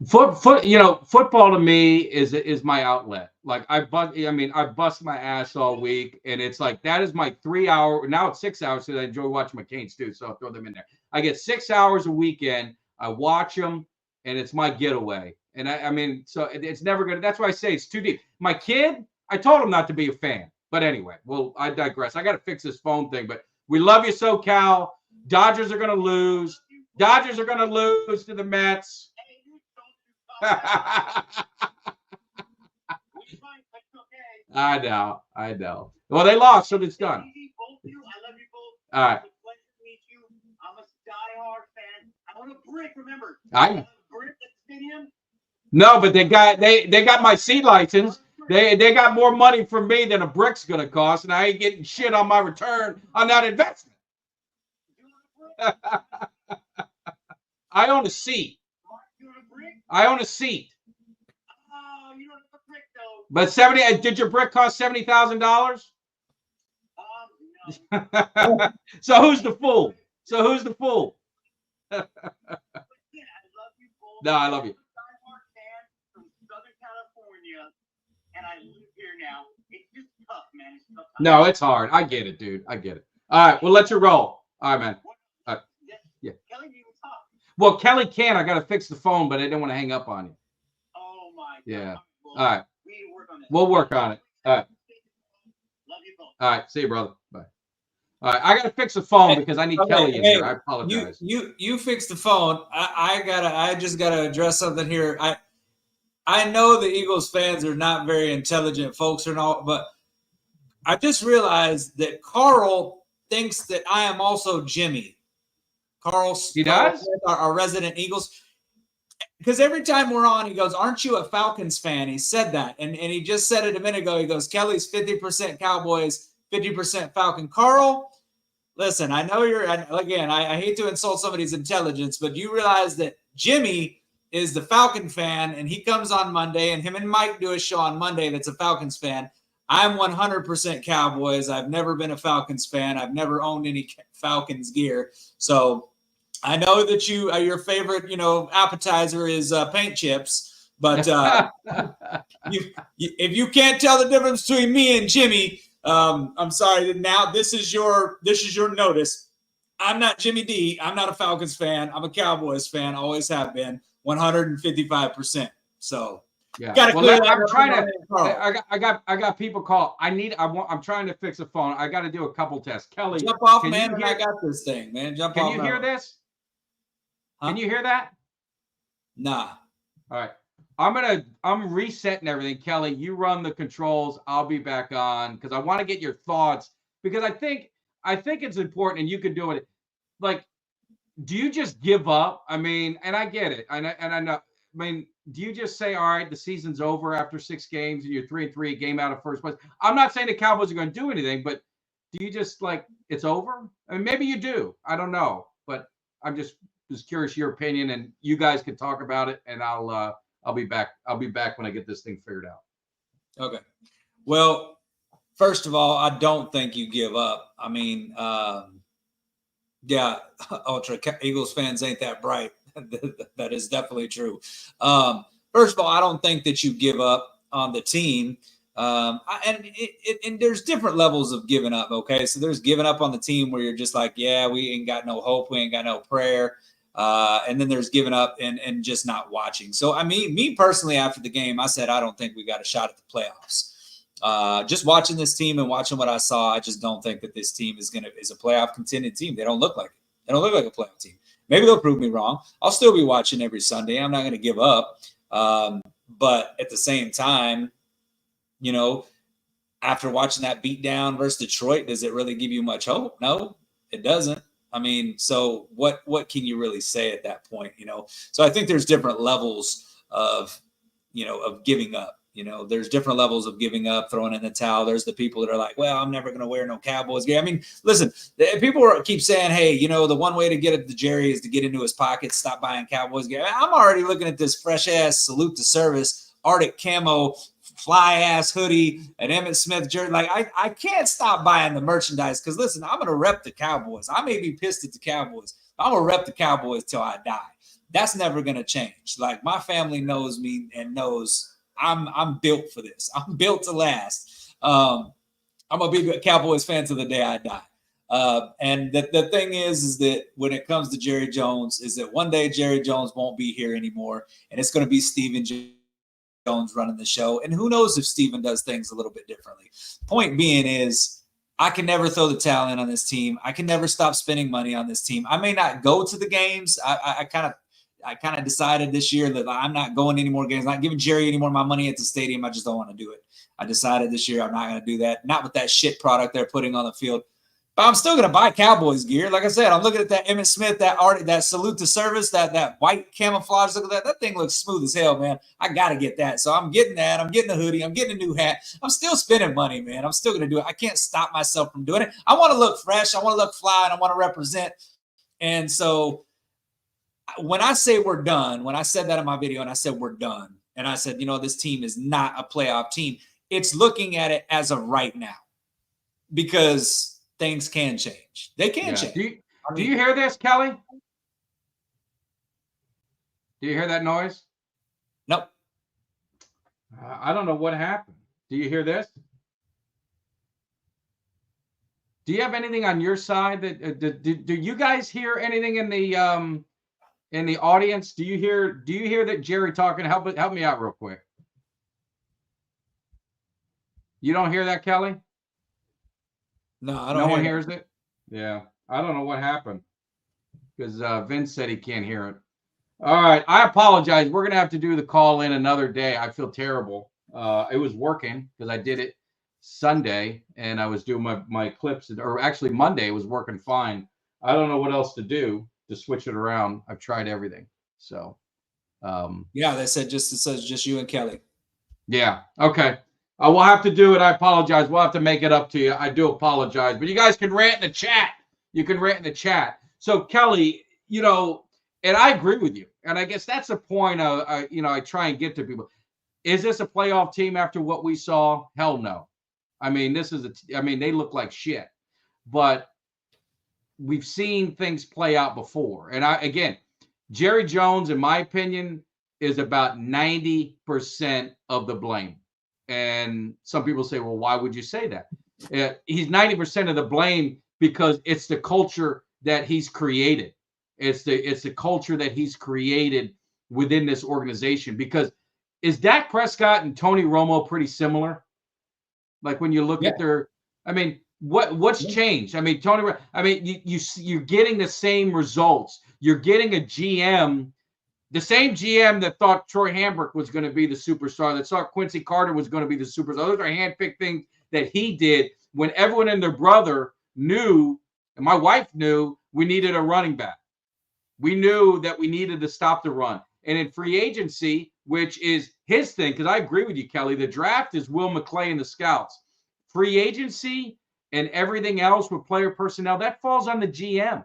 Football to me is my outlet. Like I bust my ass all week, and it's like that is my 3 hour. Now it's 6 hours because I enjoy watching my Canes too, so I'll throw them in there. I get 6 hours a weekend. I watch them, and it's my getaway. And I mean, so it's never gonna. That's why I say it's too deep. My kid, I told him not to be a fan, but anyway, well, I digress. I got to fix this phone thing, but we love you, SoCal. Dodgers are gonna lose. Dodgers are gonna lose to the Mets. I know. Well, they lost, so it's done. I love you both. All right. It's a pleasure to meet you. I'm a diehard fan. I want a brick. Remember, I want a brick at the stadium. No, but they got my seat license. They got more money from me than a brick's gonna cost, and I ain't getting shit on my return on that investment. I own a seat. I own a seat. Oh, you don't have a brick though. But did your brick cost $70,000? No. So who's the fool? Yeah, I love you both. No, I love you. I'm a diehard fan from Southern California, and I live here now. It's just tough, man. It's tough. No, it's hard. I get it, dude. I get it. All right, we'll let you roll. All right, man. Yeah. Kelly, you talk. Well, Kelly can. I got to fix the phone, but I didn't want to hang up on you. Oh my God. Yeah. All right. We need to work on this. We'll work on it. All right. Love you. both. All right. See you, brother. Bye. All right. I got to fix the phone because I need Kelly in here. I apologize. You fix the phone. I just gotta address something here. I know the Eagles fans are not very intelligent folks or all, but I just realized that Carl thinks that I am also Jimmy. He does? Our resident Eagles. Because every time we're on, he goes, "Aren't you a Falcons fan?" He said that. And he just said it a minute ago. He goes, "Kelly's 50% Cowboys, 50% Falcon." Carl, listen, I know I hate to insult somebody's intelligence, but you realize that Jimmy is the Falcon fan, and he comes on Monday, and him and Mike do a show on Monday that's a Falcons fan. I'm 100% Cowboys. I've never been a Falcons fan. I've never owned any Falcons gear. So I know that your favorite, appetizer is paint chips, but if you can't tell the difference between me and Jimmy, I'm sorry. Now this is your notice. I'm not Jimmy D. I'm not a Falcons fan. I'm a Cowboys fan. Always have been 155%. So yeah. I'm trying to. I got people call. I'm trying to fix a phone. I got to do a couple tests. Kelly, jump off, man. I got this thing, man. Jump off. Can you hear this? Huh? Can you hear that? Nah. All right. I'm resetting everything. Kelly, you run the controls. I'll be back on because I want to get your thoughts because I think it's important and you can do it. Like, do you just give up? I mean, and I get it. And I know. I mean, do you just say, all right, the season's over after 6 games and you're 3-3, a game out of first place? I'm not saying the Cowboys are going to do anything, but do you just it's over? I mean, maybe you do. I don't know, but I'm just curious your opinion, and you guys can talk about it, and I'll be back. I'll be back when I get this thing figured out. Okay. Well, first of all, I don't think you give up. I mean, yeah, Ultra Eagles fans ain't that bright. That is definitely true. First of all, I don't think that you give up on the team. And there's different levels of giving up. Okay. So there's giving up on the team where you're just like, yeah, we ain't got no hope. We ain't got no prayer. And then there's giving up and just not watching. So, I mean, me personally, after the game, I said, I don't think we got a shot at the playoffs. Just watching this team and watching what I saw, I just don't think that this team is a playoff contending team. They don't look like it. They don't look like a playoff team. Maybe they'll prove me wrong. I'll still be watching every Sunday. I'm not going to give up. But at the same time, after watching that beatdown versus Detroit, does it really give you much hope? No, it doesn't. I mean, so what can you really say at that point? So I think there's different levels of giving up. There's different levels of giving up, throwing in the towel. There's the people that are like, well, I'm never going to wear no Cowboys gear. I mean, listen, people keep saying, hey, the one way to get at the Jerry is to get into his pocket, stop buying Cowboys gear. I'm already looking at this fresh ass salute to service, Arctic camo, fly ass hoodie, an Emmitt Smith jersey. Like I can't stop buying the merchandise because listen, I'm going to rep the Cowboys. I may be pissed at the Cowboys. I'm going to rep the Cowboys till I die. That's never going to change. Like my family knows me and knows I'm built for this. I'm built to last. I'm a big Cowboys fan till the day I die. And the thing is that when it comes to Jerry Jones, is that one day Jerry Jones won't be here anymore, and it's going to be Stephen Jones running the show. And who knows if Stephen does things a little bit differently. Point being is I can never throw the towel in on this team. I can never stop spending money on this team. I may not go to the games. I kind of decided this year that I'm not going to any more games, not giving Jerry any more of my money at the stadium. I just don't want to do it. I decided this year I'm not going to do that. Not with that shit product they're putting on the field. But I'm still going to buy Cowboys gear. Like I said, I'm looking at that Emmitt Smith, that salute to service, that white camouflage. Look at that. That thing looks smooth as hell, man. I got to get that. So I'm getting that. I'm getting a hoodie. I'm getting a new hat. I'm still spending money, man. I'm still going to do it. I can't stop myself from doing it. I want to look fresh. I want to look fly, and I want to represent. And so when I say we're done, when I said that in my video and I said we're done, and I said, this team is not a playoff team, it's looking at it as of right now because things can change. They can change. Do you hear this, Kelly? Do you hear that noise? Nope. I don't know what happened. Do you hear this? Do you have anything on your side that do you guys hear anything in the audience? Do you hear that Jerry talking? Help me out real quick. You don't hear that, Kelly? No, I don't. No one hears it. Yeah, I don't know what happened because Vince said he can't hear it. All right, I apologize. We're gonna have to do the call in another day. I feel terrible. It was working because I did it Sunday and I was doing my clips, or actually Monday it was working fine. I don't know what else to do to switch it around. I've tried everything. So yeah, it says just you and Kelly. Yeah. Okay. We'll have to do it. I apologize. We'll have to make it up to you. I do apologize, but you guys can rant in the chat. You can rant in the chat. So Kelly, and I agree with you. And I guess that's the point I try and get to people. Is this a playoff team after what we saw? Hell no. I mean, they look like shit, but we've seen things play out before. And Jerry Jones, in my opinion, is about 90% of the blame. And some people say, well, why would you say that? He's 90% of the blame because it's the culture that he's created. It's the culture that he's created within this organization. Because is Dak Prescott and Tony Romo pretty similar? Like when you look at what's changed? I mean, you're getting the same results. You're getting a GM, the same GM that thought Troy Hambrick was going to be the superstar, that thought Quincy Carter was going to be the superstar. Those are handpicked things that he did when everyone and their brother knew, and my wife knew, we needed a running back. We knew that we needed to stop the run. And in free agency, which is his thing, because I agree with you, Kelly, the draft is Will McClay and the scouts. Free agency and everything else with player personnel, that falls on the GM.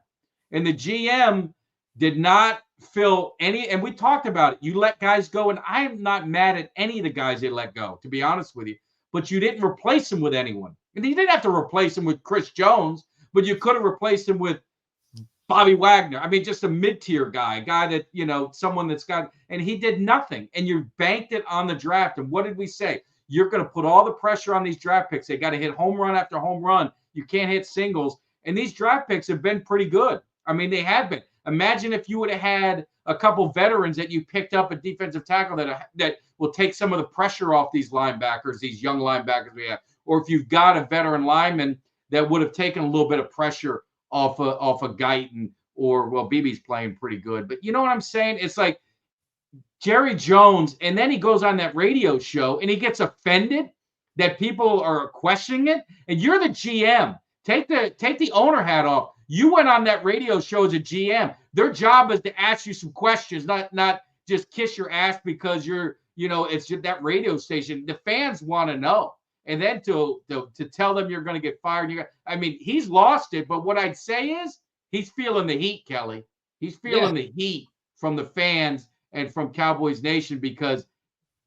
And the GM did not fill any, and we talked about it. You let guys go, and I am not mad at any of the guys they let go, to be honest with you. But you didn't replace them with anyone. And you didn't have to replace him with Chris Jones, but you could have replaced him with Bobby Wagner. I mean, just a mid-tier guy, a guy that, someone that's got, and he did nothing. And you banked it on the draft. And what did we say? You're going to put all the pressure on these draft picks. They got to hit home run after home run. You can't hit singles. And these draft picks have been pretty good. I mean, they have been. Imagine if you would have had a couple veterans that you picked up at defensive tackle that will take some of the pressure off these linebackers, these young linebackers we have. Or if you've got a veteran lineman that would have taken a little bit of pressure off a Guyton, or, well, BB's playing pretty good. But you know what I'm saying? It's like Jerry Jones, and then he goes on that radio show and he gets offended that people are questioning it. And you're the GM. Take the owner hat off. You went on that radio show as a GM. Their job is to ask you some questions, not just kiss your ass because it's just that radio station. The fans want to know. And then to tell them you're going to get fired. He's lost it. But what I'd say is he's feeling the heat, Kelly. He's feeling the heat from the fans and from Cowboys Nation because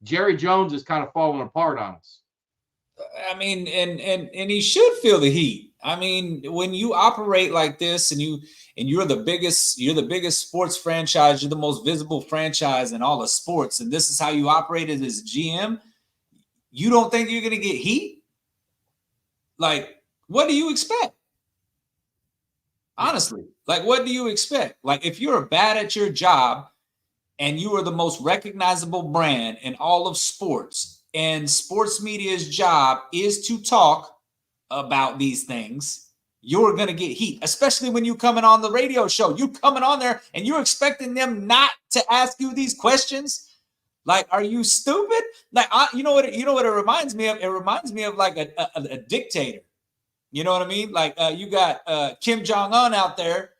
Jerry Jones is kind of falling apart on us. I mean, and he should feel the heat. I mean, when you operate like this and you're the biggest sports franchise, you're the most visible franchise in all of sports, and this is how you operate as GM, you don't think you're going to get heat? Like, what do you expect? Honestly, like, what do you expect? Like, if you're bad at your job and you are the most recognizable brand in all of sports, and sports media's job is to talk about these things, you're going to get heat, especially when you're coming on the radio show. You're coming on there and you're expecting them not to ask you these questions. Like, are you stupid? Like, you know what it reminds me of? It reminds me of like a dictator. You know what I mean? Like, you got Kim Jong-un out there,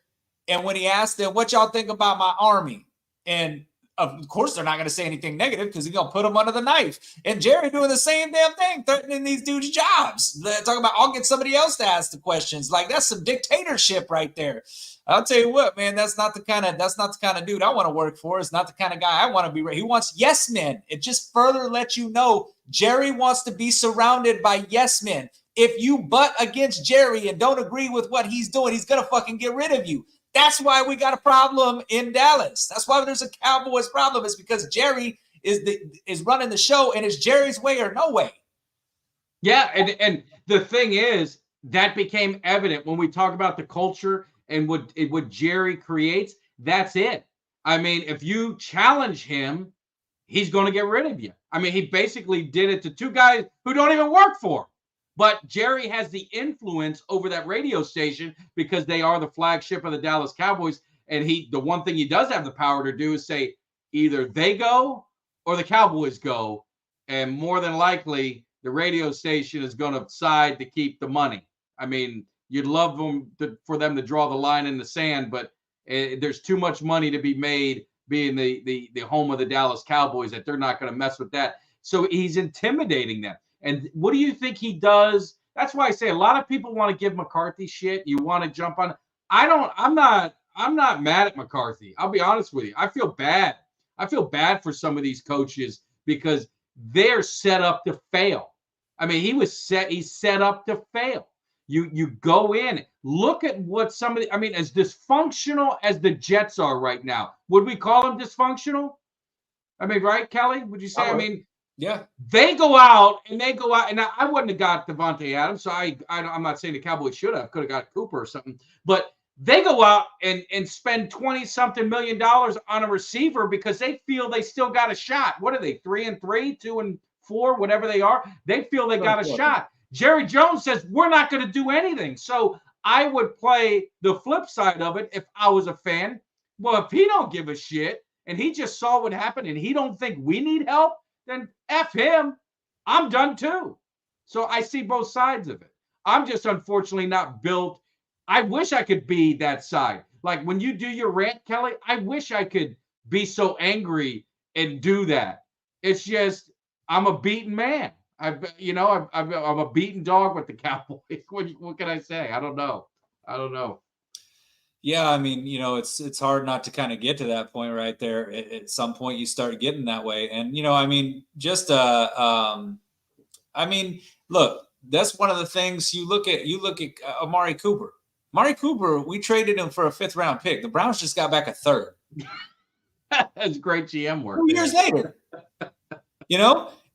and when he asked them, what y'all think about my army? And of course, they're not going to say anything negative because he's going to put them under the knife. And Jerry doing the same damn thing, threatening these dudes' jobs. They're talking about, I'll get somebody else to ask the questions. Like, that's some dictatorship right there. I'll tell you what, man, that's not the kind of dude I want to work for. It's not the kind of guy I want to be. He wants yes men. It just further lets you know Jerry wants to be surrounded by yes men. If you butt against Jerry and don't agree with what he's doing, he's going to fucking get rid of you. That's why we got a problem in Dallas. That's why there's a Cowboys problem. It's because Jerry is running the show, and it's Jerry's way or no way. Yeah, and the thing is, that became evident when we talk about the culture and what Jerry creates. That's it. I mean, if you challenge him, he's going to get rid of you. I mean, he basically did it to two guys who don't even work for him. But Jerry has the influence over that radio station because they are the flagship of the Dallas Cowboys. And the one thing he does have the power to do is say either they go or the Cowboys go. And more than likely, the radio station is going to side to keep the money. I mean, you'd love for them to draw the line in the sand, but there's too much money to be made being the home of the Dallas Cowboys that they're not going to mess with that. So he's intimidating them. And what do you think he does? That's why I say a lot of people want to give McCarthy shit. You want to jump on. I'm not mad at McCarthy. I'll be honest with you. I feel bad. I feel bad for some of these coaches because they're set up to fail. I mean, he's set up to fail. You go in, look at what as dysfunctional as the Jets are right now, would we call them dysfunctional? I mean, right, Kelly? Would you say? I mean, yeah. They go out, and I wouldn't have got Devontae Adams, so I'm not saying the Cowboys could have got Cooper or something, but they go out and spend $20-something million on a receiver because they feel they still got a shot. What are they, 3-3, 2-4, whatever they are? They feel they got a shot. Jerry Jones says, we're not going to do anything. So I would play the flip side of it if I was a fan. Well, if he don't give a shit and he just saw what happened and he don't think we need help, then F him. I'm done too. So I see both sides of it. I'm just unfortunately not built. I wish I could be that side. Like when you do your rant, Kelly, I wish I could be so angry and do that. It's just, I'm a beaten man. I'm a beaten dog with the Cowboys. What can I say? I don't know. Yeah, I mean, it's hard not to kind of get to that point right there. At some point, you start getting that way, and look, that's one of the things you look at Amari Cooper. Amari Cooper, we traded him for a 5th round pick. The Browns just got back a 3rd. That's great GM work. 2 years later,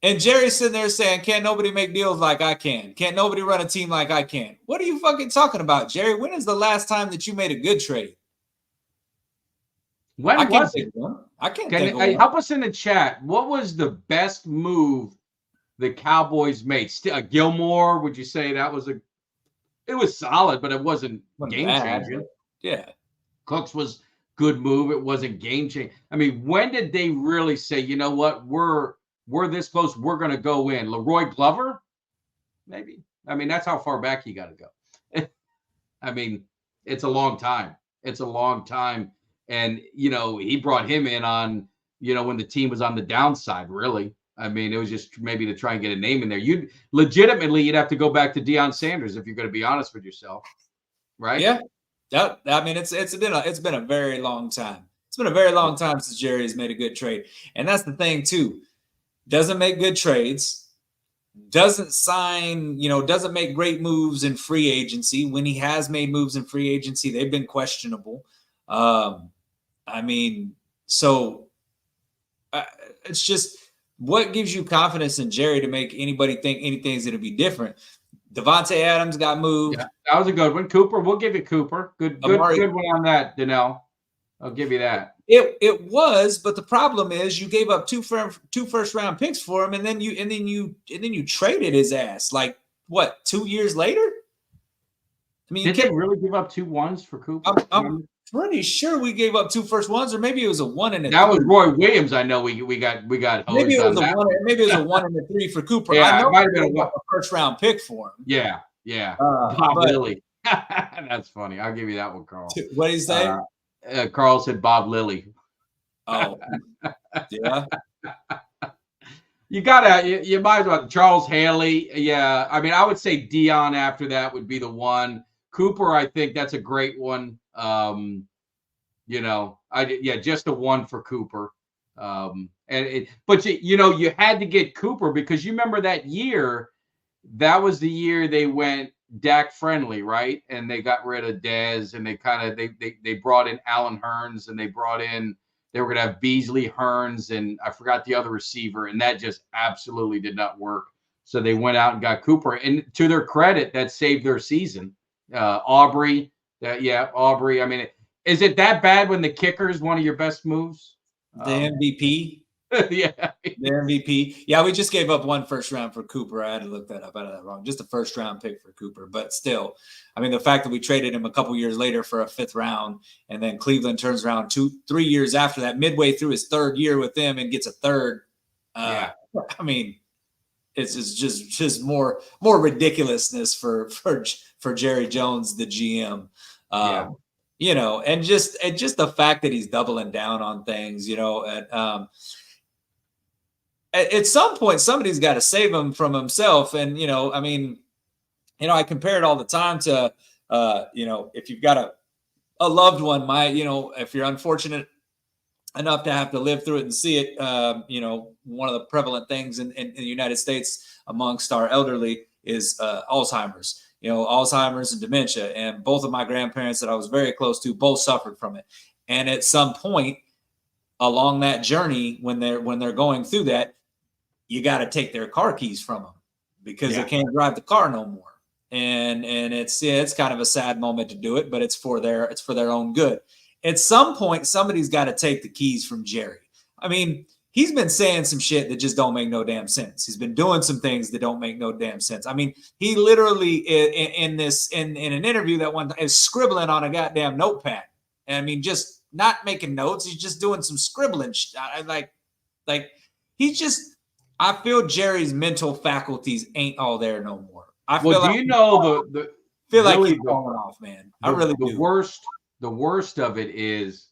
And Jerry's sitting there saying, can't nobody make deals like I can? Can't nobody run a team like I can? What are you fucking talking about, Jerry? When is the last time that you made a good trade? When was it? I can't think of one. Help us in the chat. What was the best move the Cowboys made? Gilmore, would you say that was it was solid, but it wasn't game-changing. Yeah. Cooks was good move. It wasn't game-changing. I mean, when did they really say, you know what, we're this close, we're going to go in? Leroy Glover? Maybe. I mean, that's how far back you got to go. I mean, it's a long time. And, he brought him in on, when the team was on the downside, really. I mean, it was just maybe to try and get a name in there. You'd have to go back to Deion Sanders if you're going to be honest with yourself. Right? Yeah. It's been a very long time. It's been a very long time since Jerry has made a good trade. And that's the thing, too. Doesn't make good trades, doesn't sign, doesn't make great moves in free agency. When he has made moves in free agency, they've been questionable. It's just what gives you confidence in Jerry to make anybody think anything's going to be different? Devontae Adams got moved. Yeah, that was a good one. Cooper, we'll give you Cooper. Good one on that, Danelle. I'll give you that. It was, but the problem is you gave up two first-round picks for him, and then you traded his ass. Like what? 2 years later? I mean, did they really give up 2 1s for Cooper? I'm pretty sure we gave up 2 first ones, or maybe it was a 1 and a. That 3. Was Roy Williams. I know we got. Maybe it was a 1. Maybe it was a 1 and a 3 for Cooper. Yeah, I know it might have been a first-round pick for him. Yeah. Bob Lilly. That's funny. I'll give you that one, Carl. What did he say? Carl said Bob Lilly. Oh, yeah. You might as well. Charles Haley. Yeah. I mean, I would say Deion after that would be the one. Cooper, I think that's a great one. Just a 1 for Cooper. But you had to get Cooper because you remember that year, that was the year they went Dak friendly, right? And they got rid of Dez, and they brought in Allen Hurns, and they were going to have Beasley, Hurns, and I forgot the other receiver, and that just absolutely did not work. So they went out and got Cooper, and to their credit, that saved their season. Aubrey. I mean, is it that bad when the kicker is one of your best moves? The MVP. Yeah. The MVP. Yeah, we just gave up 1 first round for Cooper. I had to look that up. I had that wrong. Just a first round pick for Cooper. But still, I mean, the fact that we traded him a couple years later for a 5th round, and then Cleveland turns around 2-3 years after that, midway through his 3rd year with them, and gets a 3rd. I mean, it's just more ridiculousness for Jerry Jones, the GM. You know, and just the fact that he's doubling down on things, you know, at some point, somebody's got to save him from himself. And, you know, I mean, you know, I compare it all the time to, you know, if you've got a loved one, you know, if you're unfortunate enough to have to live through it and see it, you know, one of the prevalent things in the United States amongst our elderly is Alzheimer's. You know, Alzheimer's and dementia. And both of my grandparents that I was very close to both suffered from it. And at some point along that journey, when they're going through that, you got to take their car keys from them because they can't drive the car no more. And it's kind of a sad moment to do it, but it's for their own good. At some point, somebody's got to take the keys from Jerry. I mean, he's been saying some shit that just don't make no damn sense. He's been doing some things that don't make no damn sense. I mean, he literally in an interview that one is scribbling on a goddamn notepad. And I mean, just not making notes. He's just doing some scribbling. Like he's just. I feel Jerry's mental faculties ain't all there no more. I feel well, do you know feel like he's falling off, man. I really do. The worst of it is,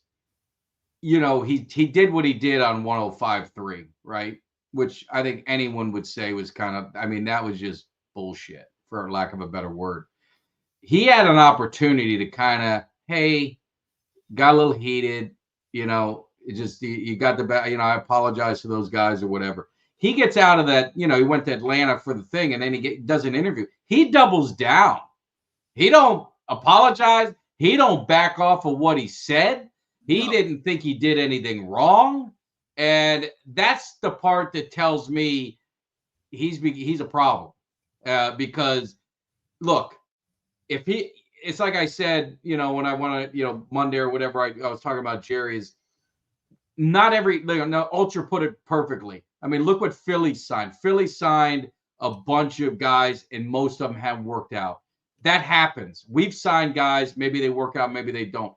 you know, he did what he did on 105.3, right? Which I think anyone would say was kind of, I mean, that was just bullshit, for lack of a better word. He had an opportunity to kind of, hey, got a little heated, you know, it just, you got the bad, you know, I apologize to those guys or whatever. He gets out of that, you know, he went to Atlanta for the thing, and then he does an interview. He doubles down. He don't apologize. He don't back off of what he said. He didn't think he did anything wrong. And that's the part that tells me he's a problem. Because, look, it's like I said, you know, when I want to, you know, Monday or whatever, I was talking about Jerry's. Not every, you know, Ultra put it perfectly. I mean, look what Philly signed. Philly signed a bunch of guys, and most of them haven't worked out. That happens. We've signed guys. Maybe they work out. Maybe they don't.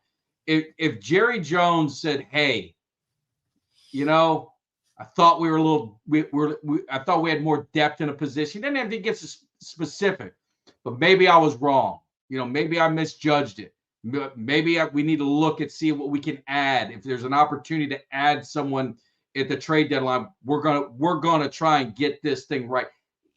If Jerry Jones said, "Hey, you know, I thought we were a little, I thought we had more depth in a position," then everything gets specific. But maybe I was wrong. You know, maybe I misjudged it. Maybe we need to look and see what we can add. If there's an opportunity to add someone at the trade deadline, we're gonna try and get this thing right.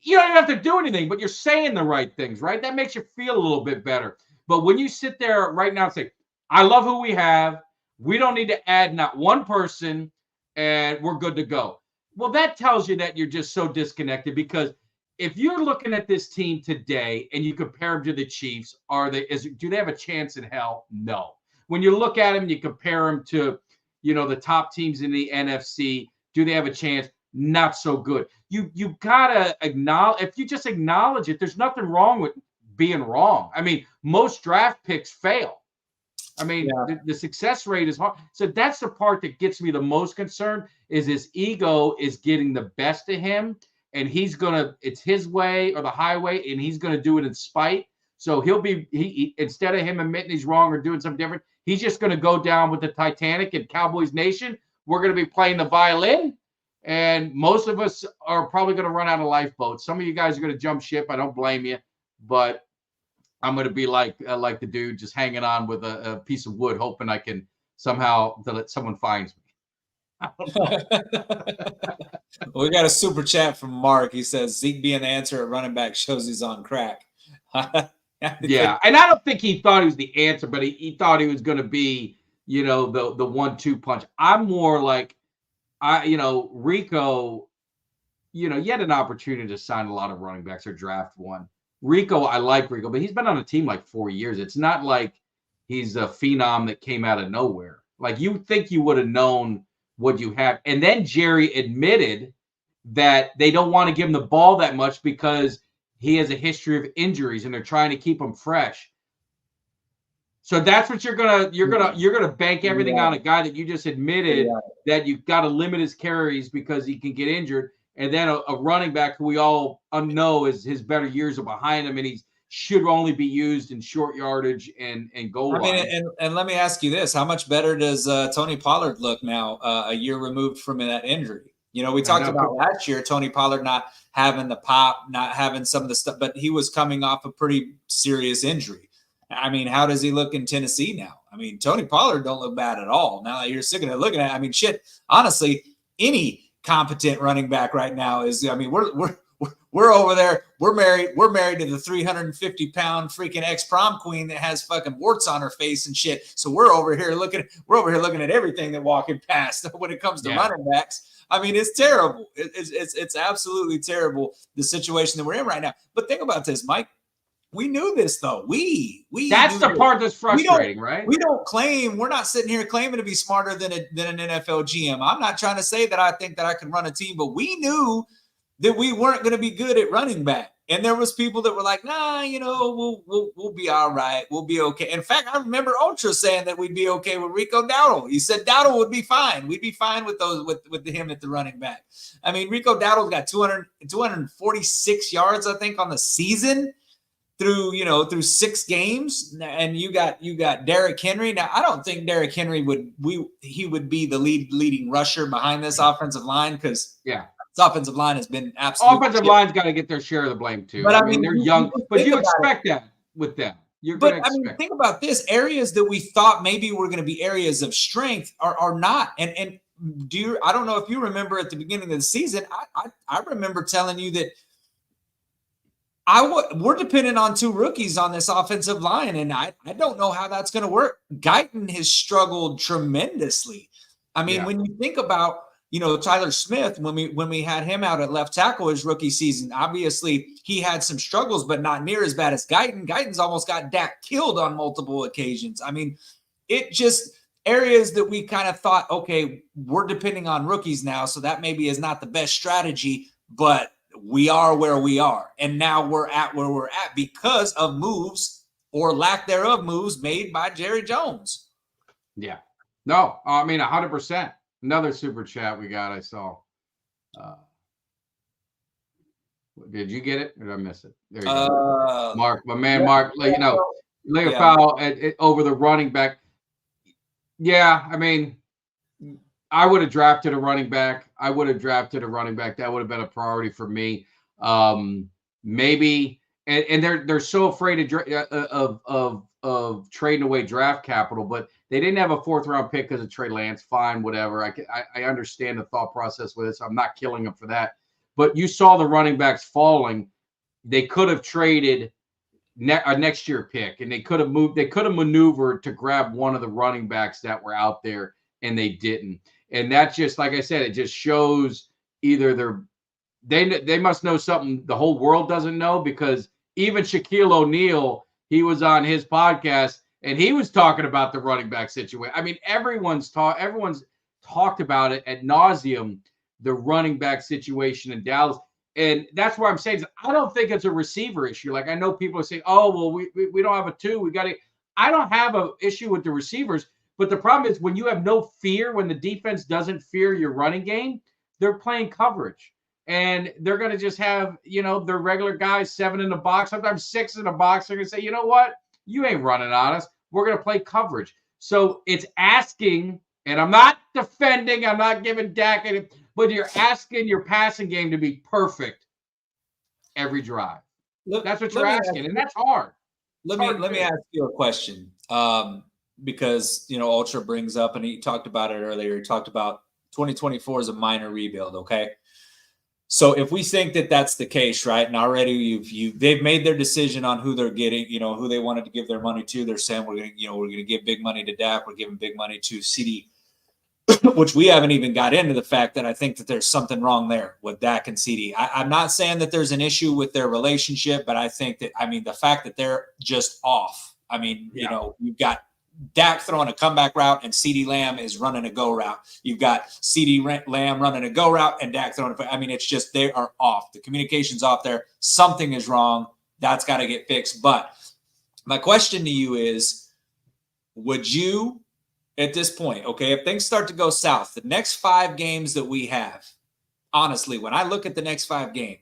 You don't have to do anything, but you're saying the right things, right? That makes you feel a little bit better. But when you sit there right now and say, I love who we have, we don't need to add not one person, and we're good to go. Well, that tells you that you're just so disconnected, because if you're looking at this team today and you compare them to the Chiefs, do they have a chance in hell? No. When you look at them, you compare them to, you know, the top teams in the NFC, do they have a chance? Not so good. You gotta acknowledge, if you just acknowledge it, there's nothing wrong with being wrong. I mean, most draft picks fail. I mean, the success rate is hard. So that's the part that gets me the most concerned, is his ego is getting the best of him, and it's his way or the highway, and he's gonna do it in spite. So he instead of him admitting he's wrong or doing something different, he's just gonna go down with the Titanic and Cowboys Nation. We're gonna be playing the violin, and most of us are probably gonna run out of lifeboats. Some of you guys are gonna jump ship. I don't blame you, but I'm going to be like the dude just hanging on with a piece of wood, hoping I can somehow let someone finds me. We got a super chat from Mark. He says Zeke being the answer at running back shows he's on crack. Yeah, and I don't think he thought he was the answer, but he thought he was going to be, you know, the 1-2 punch. I'm more like, Rico, you know, you had an opportunity to sign a lot of running backs or draft one. Rico, I like Rico, but he's been on a team like 4 years. It's not like he's a phenom that came out of nowhere. Like, you think you would have known what you have. And then Jerry admitted that they don't want to give him the ball that much because he has a history of injuries and they're trying to keep him fresh. So that's what you're gonna bank everything on a guy that you just admitted that you've got to limit his carries because he can get injured, and then a running back who we all know is his better years are behind him, and he should only be used in short yardage and goal line. And let me ask you this: how much better does Tony Pollard look now, a year removed from that injury? You know, we talked about last year, Tony Pollard not having the pop, not having some of the stuff, but he was coming off a pretty serious injury. I mean, how does he look in Tennessee now? I mean, Tony Pollard don't look bad at all. Now that you're sick of looking at it, I mean, shit, honestly, any competent running back right now is, I mean, we're over there. We're married to the 350-pound freaking ex-prom queen that has fucking warts on her face and shit. So we're over here looking at everything that walking past when it comes to running backs. I mean, it's terrible. It's absolutely terrible, the situation that we're in right now. But think about this, Mike. We knew this, though. That's the part that's frustrating, right? We're not sitting here claiming to be smarter than an NFL GM. I'm not trying to say that I think that I can run a team, but we knew that we weren't going to be good at running back. And there was people that were like, nah, you know, we'll be all right. We'll be okay. In fact, I remember Ultra saying that we'd be okay with Rico Dowdle. He said Dowdle would be fine. We'd be fine with him at the running back. I mean, Rico Dowdle's got 246 yards, I think, on the season through 6 games. And you got Derrick Henry. Now, I don't think Derrick Henry would be the leading rusher behind this offensive line because this offensive line has been absolutely offensive line's got to get their share of the blame too. But I mean they're young, but you expect that with them. Think about this: areas that we thought maybe were going to be areas of strength are not. And I don't know if you remember at the beginning of the season, I remember telling you that we're dependent on 2 rookies on this offensive line, and I don't know how that's going to work. Guyton has struggled tremendously. I mean, when you think about Tyler Smith, when we had him out at left tackle his rookie season, obviously he had some struggles, but not near as bad as Guyton. Guyton's almost got Dak killed on multiple occasions. I mean, it just areas that we kind of thought, okay, we're depending on rookies now, so that maybe is not the best strategy, but we are where we are. And now we're at where we're at because of moves or lack thereof moves made by Jerry Jones. Yeah. No, I mean, 100%. Another super chat we got, I saw. Did you get it or did I miss it? There you go. Mark, my man, Mark, lay a foul over the running back. Yeah, I mean, I would have drafted a running back. That would have been a priority for me. Maybe, and they're so afraid of trading away draft capital, but they didn't have a 4th round pick because of Trey Lance. Fine, whatever. I understand the thought process with it, so I'm not killing them for that. But you saw the running backs falling. They could have traded a next year pick, and they could have moved. They could have maneuvered to grab one of the running backs that were out there, and they didn't. And that's just, like I said, it just shows either they must know something the whole world doesn't know, because even Shaquille O'Neal, he was on his podcast and he was talking about the running back situation. I mean, everyone's talked about it ad nauseum, the running back situation in Dallas. And that's why I'm saying I don't think it's a receiver issue. Like, I know people are saying, oh, well, we don't have a 2. I don't have an issue with the receivers. But the problem is when you have no fear, when the defense doesn't fear your running game, they're playing coverage. And they're going to just have, their regular guys 7 in the box, sometimes 6 in the box. They're going to say, you know what? You ain't running on us. We're going to play coverage. So it's asking, and I'm not defending, I'm not giving Dak any, but you're asking your passing game to be perfect every drive. That's what you're asking, and that's hard. Let me ask you a question. Because, Ultra brings up, and he talked about it earlier. He talked about 2024 is a minor rebuild. Okay. So if we think that that's the case, right, and already they've made their decision on who they're getting, who they wanted to give their money to. They're saying we're going to give big money to Dak. We're giving big money to CeeDee, which we haven't even got into the fact that I think that there's something wrong there with Dak and CeeDee. I'm not saying that there's an issue with their relationship, but I think that, the fact that they're just off. You've got Dak throwing a comeback route and CeeDee Lamb is running a go route. You've got CeeDee Lamb running a go route and Dak throwing it's just they are off. The communication's off there. Something is wrong. That's got to get fixed. But my question to you is, would you, at this point, okay, if things start to go south, the next 5 games that we have, honestly, when I look at the next 5 games,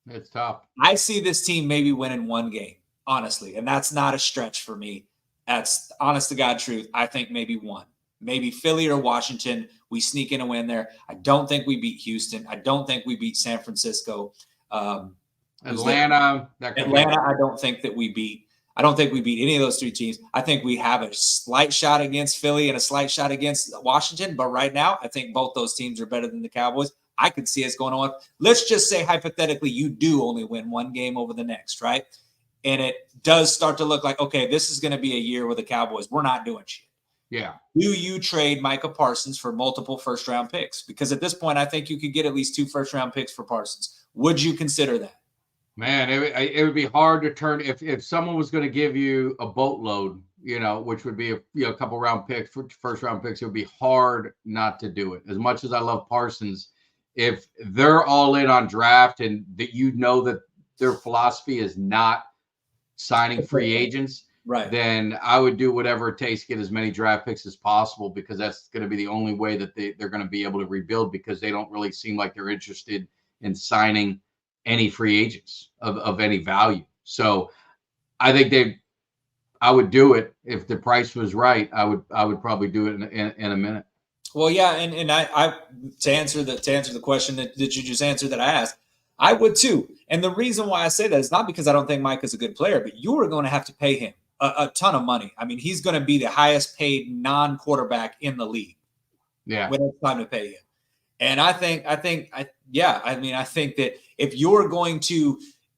it's tough. I see this team maybe winning 1 game, honestly, and that's not a stretch for me. That's honest to God truth. I think maybe 1. Maybe Philly or Washington, we sneak in a win there. I don't think we beat Houston. I don't think we beat San Francisco. Atlanta, I don't think that we beat. I don't think we beat any of those 3 teams. I think we have a slight shot against Philly and a slight shot against Washington. But right now, I think both those teams are better than the Cowboys. I could see us going on. Let's just say, hypothetically, you do only win 1 game over the next, right? And it does start to look like, okay, this is going to be a year with the Cowboys. We're not doing shit. Yeah. Do you trade Micah Parsons for multiple first-round picks? Because at this point, I think you could get at least 2 first-round picks for Parsons. Would you consider that? Man, it would be hard to turn if someone was going to give you a boatload, which would be a couple round picks, first round picks. It would be hard not to do it. As much as I love Parsons, if they're all in on draft and that that their philosophy is not signing free agents, right, then I would do whatever it takes to get as many draft picks as possible, because that's going to be the only way that they're going to be able to rebuild, because they don't really seem like they're interested in signing any free agents of any value. So I think I would do it if the price was right. I would probably do it in a minute. Well, yeah, and I to answer the question that you just answered that I asked, I would too. And the reason why I say that is not because I don't think Mike is a good player, but you are going to have to pay him a ton of money. I mean, he's going to be the highest paid non-quarterback in the league. Yeah, when it's time to pay him. And I think that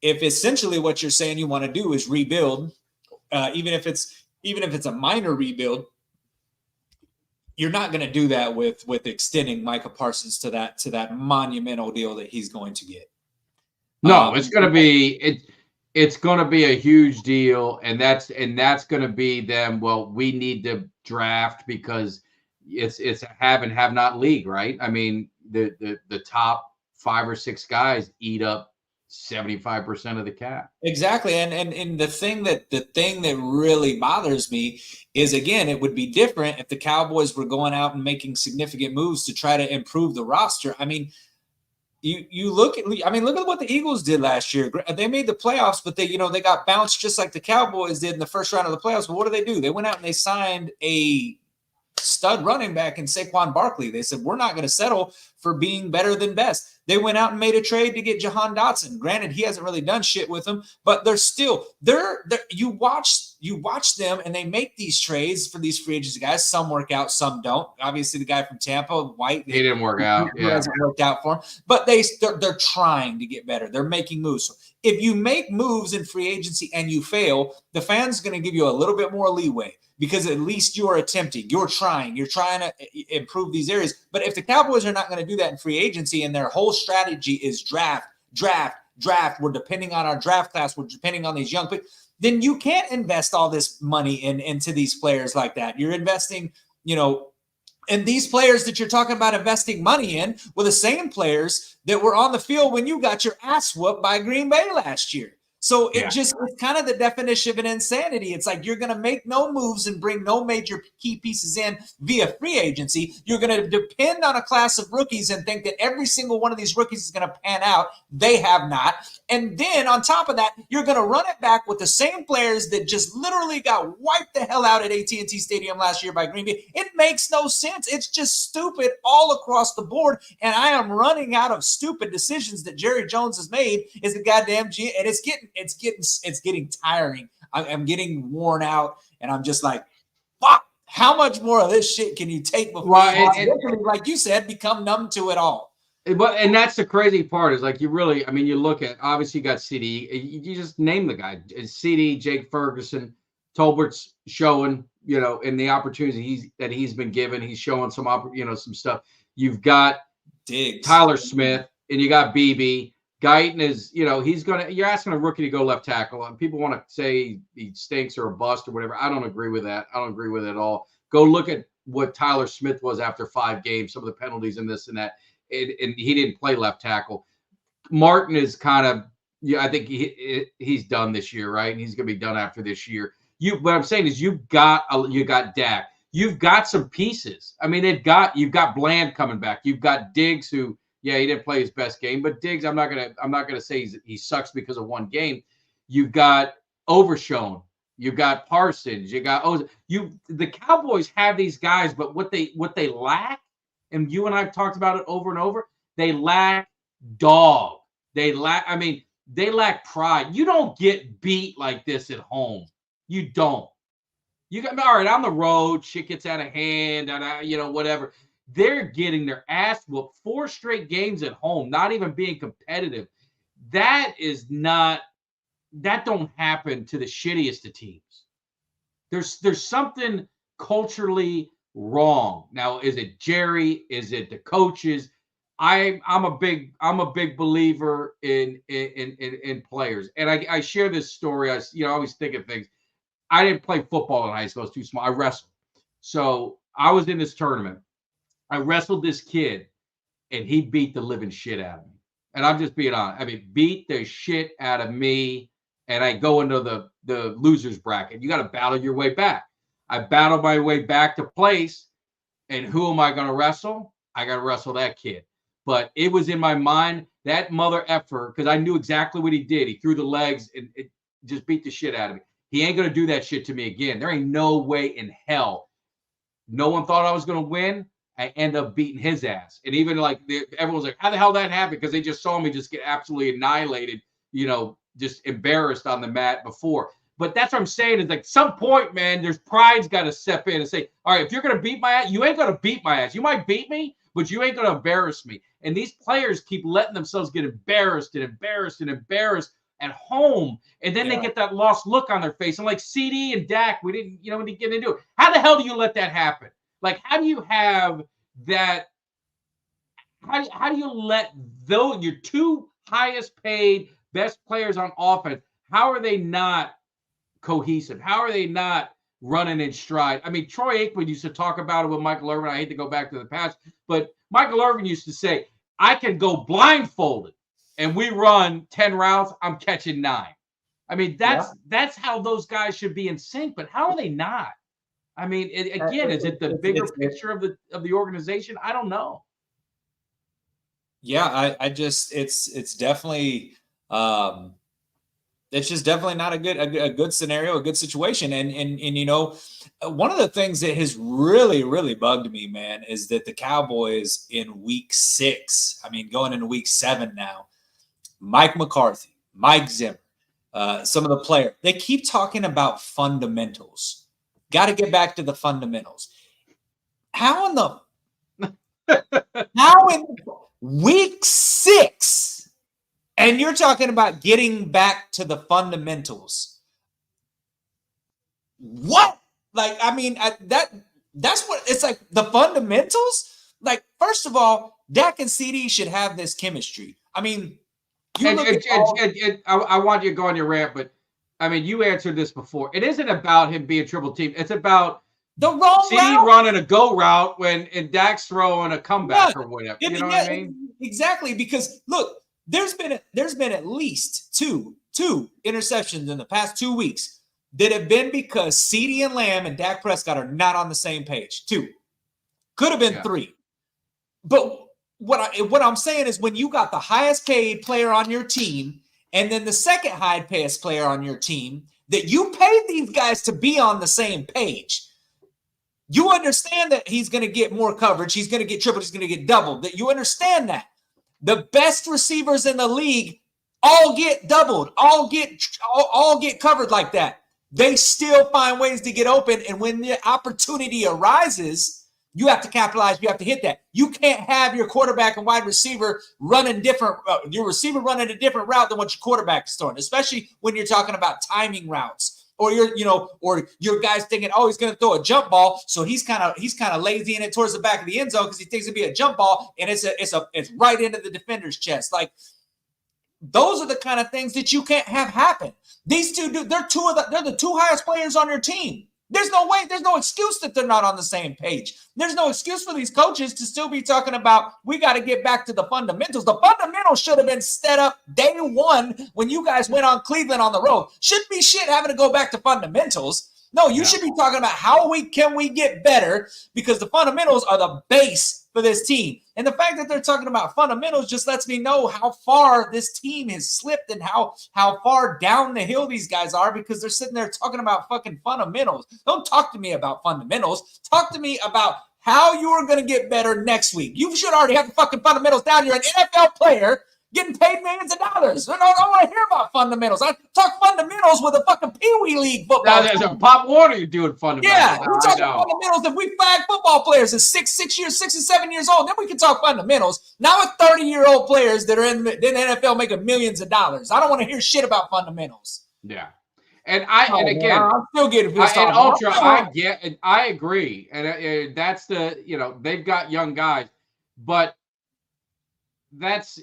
if essentially what you're saying you want to do is rebuild, even if it's a minor rebuild, you're not going to do that with extending Micah Parsons to that monumental deal that he's going to get. No, it's going to be a huge deal, and that's going to be them. Well, we need to draft because it's a have and have not league, right? I mean, the top 5 or 6 guys eat up 75% of the cap. Exactly. And the thing that really bothers me is, again, it would be different if the Cowboys were going out and making significant moves to try to improve the roster. I mean, look at what the Eagles did last year. They made the playoffs, but they got bounced just like the Cowboys did in the first round of the playoffs. But what do? They went out and they signed a stud running back in Saquon Barkley. They said, we're not going to settle for being better than best. They went out and made a trade to get Jahan Dotson. Granted, he hasn't really done shit with them, but they're still there. You watch them, and they make these trades for these free agency guys. Some work out, some don't. Obviously, the guy from Tampa, White, he didn't work out. He hasn't worked out for him, but they're trying to get better. They're making moves. So if you make moves in free agency and you fail, the fan's going to give you a little bit more leeway, because at least you're attempting, you're trying to improve these areas. But if the Cowboys are not going to do that in free agency, and their whole strategy is draft, we're depending on our draft class, we're depending on these young people, then you can't invest all this money into these players like that. You're investing, and these players that you're talking about investing money in were the same players that were on the field when you got your ass whooped by Green Bay last year. So it's kind of the definition of an insanity. It's like you're going to make no moves and bring no major key pieces in via free agency. You're going to depend on a class of rookies and think that every single one of these rookies is going to pan out. They have not. And then on top of that, you're going to run it back with the same players that just literally got wiped the hell out at AT&T Stadium last year by Green Bay. It makes no sense. It's just stupid all across the board. And I am running out of stupid decisions that Jerry Jones has made as the goddamn GM, and it's getting tiring. I'm getting worn out, and I'm just like, fuck, how much more of this shit can you take before like you said, become numb to it all? And that's the crazy part, is like you look at, obviously you got CeeDee, you just name the guy, CeeDee, Jake Ferguson, Tolbert's showing, in the opportunities that he's been given, he's showing some some stuff. You've got Diggs, Tyler Smith, and you got BB. Guyton is, you're asking a rookie to go left tackle, and people want to say he stinks or a bust or whatever. I don't agree with that. I don't agree with it at all. Go look at what Tyler Smith was after 5 games, some of the penalties and this and that. And he didn't play left tackle. Martin is kind of, I think he's done this year, right? And he's going to be done after this year. What I'm saying is you got Dak. You've got some pieces. I mean, you've got Bland coming back. You've got Diggs, who, yeah, he didn't play his best game, but Diggs, I'm not gonna say he sucks because of one game. You've got Overshown. You've got Parsons. The Cowboys have these guys, but what they lack, and you and I have talked about it over and over, they lack dog. They lack pride. You don't get beat like this at home. You don't. You got all right on the road. Shit gets out of hand, and whatever. They're getting their ass whooped 4 straight games at home, not even being competitive. That don't happen to the shittiest of teams. There's something culturally wrong. Now, is it Jerry? Is it the coaches? I'm a big believer in players, and I share this story. I always think of things. I didn't play football in high school. I was too small. I wrestled. So I was in this tournament. I wrestled this kid, and he beat the living shit out of me. And I'm just being honest. I mean, beat the shit out of me, and I go into the losers bracket. You got to battle your way back. I battled my way back to place, and who am I going to wrestle? I got to wrestle that kid. But it was in my mind, that mother effer, because I knew exactly what he did. He threw the legs and it just beat the shit out of me. He ain't going to do that shit to me again. There ain't no way in hell. No one thought I was going to win. I end up beating his ass. And even everyone's like, how the hell that happened? Because they just saw me just get absolutely annihilated, just embarrassed on the mat before. But that's what I'm saying is like some point, man, there's pride's got to step in and say, all right, if you're going to beat my ass, you ain't going to beat my ass. You might beat me, but you ain't going to embarrass me. And these players keep letting themselves get embarrassed at home. And then they get that lost look on their face. And like CeeDee and Dak, we didn't get into it. How the hell do you let that happen? Like, how do you have that? How do you let your 2 highest paid best players on offense, how are they not cohesive? How are they not running in stride? I mean, Troy Aikman used to talk about it with Michael Irvin. I hate to go back to the past, but Michael Irvin used to say, I can go blindfolded and we run 10 routes, I'm catching 9. I mean, that's how those guys should be in sync, but how are they not? I mean, is it the bigger picture of the organization? I don't know. Yeah, it's definitely it's just definitely not a good scenario, a good situation. And one of the things that has really, really bugged me, man, is that the Cowboys in week 6, I mean, going into week 7 now, Mike McCarthy, Mike Zimmer, some of the players, they keep talking about fundamentals. Got to get back to the fundamentals. How in week 6, and you're talking about getting back to the fundamentals? What? Like, I mean, that's what it's like. The fundamentals. Like, first of all, Dak and CeeDee should have this chemistry. I mean, I want you to go on your rant, but I mean, you answered this before. It isn't about him being triple team. It's about the wrong CeeDee running a go route and Dak's throwing a comeback or whatever. You know what I mean? Exactly. Because look, there's been at least two interceptions in the past 2 weeks that have been because CeeDee and Lamb and Dak Prescott are not on the same page. 2. Could have been 3. But what I'm saying is when you got the highest paid player on your team and then the second highest paid player on your team, that you paid these guys to be on the same page. You understand that he's going to get more coverage. He's going to get tripled. He's going to get doubled. That you understand that. The best receivers in the league all get doubled, all get covered like that. They still find ways to get open. And when the opportunity arises, you have to capitalize. You have to hit that. You can't have your quarterback and wide receiver running different. Your receiver running a different route than what your quarterback is throwing, especially when you're talking about timing routes, or your guy's thinking, oh, he's going to throw a jump ball, so he's kind of lazying it towards the back of the end zone because he thinks it'd be a jump ball, and it's right into the defender's chest. Like, those are the kind of things that you can't have happen. These two they're the 2 highest players on your team. There's no excuse that they're not on the same page. There's no excuse for these coaches to still be talking about, we got to get back to the fundamentals. The fundamentals should have been set up day 1 when you guys went on Cleveland on the road. Shouldn't be shit having to go back to fundamentals. No, you should be talking about how can we get better, because the fundamentals are the base for this team. And the fact that they're talking about fundamentals just lets me know how far this team has slipped and how far down the hill these guys are, because they're sitting there talking about fucking fundamentals. Don't talk to me about fundamentals. Talk to me about how you are going to get better next week. You should already have the fucking fundamentals down. You're an NFL player getting paid millions of dollars. I don't want to hear about fundamentals. I talk fundamentals with a fucking Pee Wee League football. Now, there's a Pop Warner you're doing fundamentals. Yeah, we're talking fundamentals. If we flag football players at 6 and 7 years old, then we can talk fundamentals. Now with 30-year-old players that are in the NFL making millions of dollars, I don't want to hear shit about fundamentals. Yeah. And again, man, I'm still getting pissed and off. Ultra, I agree, and that's the they've got young guys, but that's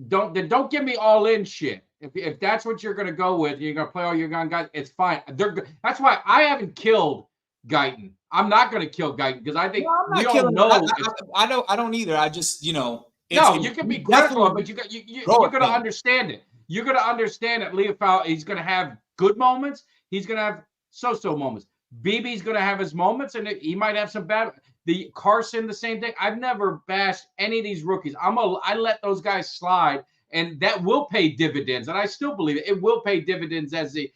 don't give me all in shit. If that's what you're going to go with, you're going to play all your young guys, it's fine. That's why I haven't killed Guyton. I'm not going to kill Guyton because I think we all know. I don't either. I just no, you can be critical, but you're going to understand it. You're going to understand that Leo Fowler, he's going to have good moments. He's going to have so-so moments. BB's going to have his moments, and he might have some bad. The Carson, the same thing. I've never bashed any of these rookies. I let those guys slide, and that will pay dividends. And I still believe it will pay dividends as a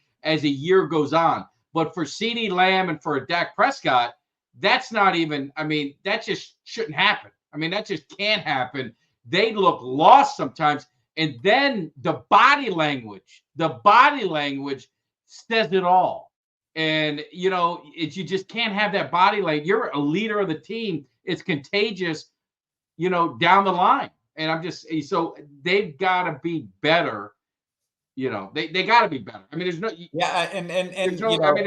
year goes on. But for CeeDee Lamb and for Dak Prescott, that's not even. I mean, that just shouldn't happen. I mean, that just can't happen. They look lost sometimes. And then the body language says it all. And, you just can't have that body language. You're a leader of the team. It's contagious, down the line. And so they've got to be better. They got to be better. I mean, there's no. Yeah, there's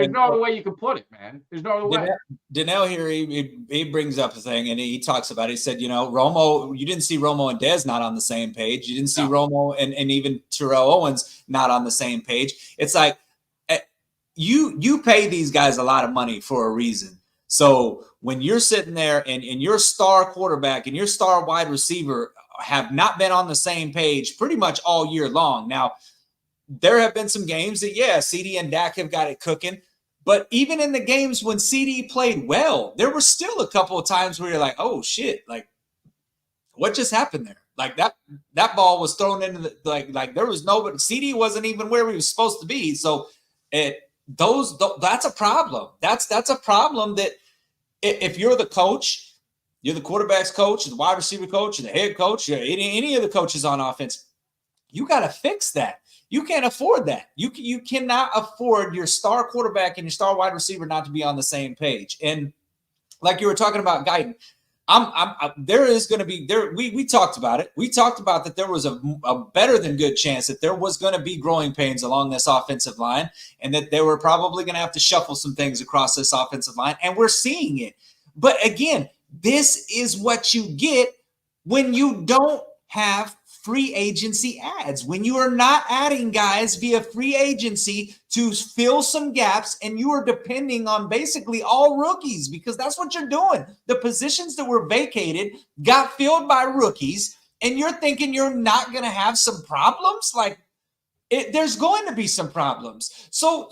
no other way you can put it, man. There's no other way. Danelle here, he brings up a thing, and he talks about it. He said, Romo, you didn't see Romo and Dez not on the same page. You didn't see Romo and even Terrell Owens not on the same page. It's like you pay these guys a lot of money for a reason. So when you're sitting there and your star quarterback and your star wide receiver have not been on the same page pretty much all year long. Now, there have been some games that, CeeDee and Dak have got it cooking. But even in the games when CeeDee played well, there were still a couple of times where you're like, oh, shit, like, what just happened there? Like, that ball was thrown into the – like there was nobody – CeeDee wasn't even where he was supposed to be. So that's a problem. That's a problem that if you're the coach, you're the quarterback's coach, the wide receiver coach, the head coach, any of the coaches on offense, you got to fix that. You can't afford that. You cannot afford your star quarterback and your star wide receiver not to be on the same page. And like you were talking about Guyton, there is going to be there. We talked about it. We talked about that there was a better than good chance that there was going to be growing pains along this offensive line, and that they were probably going to have to shuffle some things across this offensive line. And we're seeing it. But again, this is what you get when you don't have free agency ads, when you are not adding guys via free agency to fill some gaps, and you are depending on basically all rookies, because that's what you're doing. The positions that were vacated got filled by rookies, and you're thinking you're not going to have some problems. Like, there's going to be some problems. So,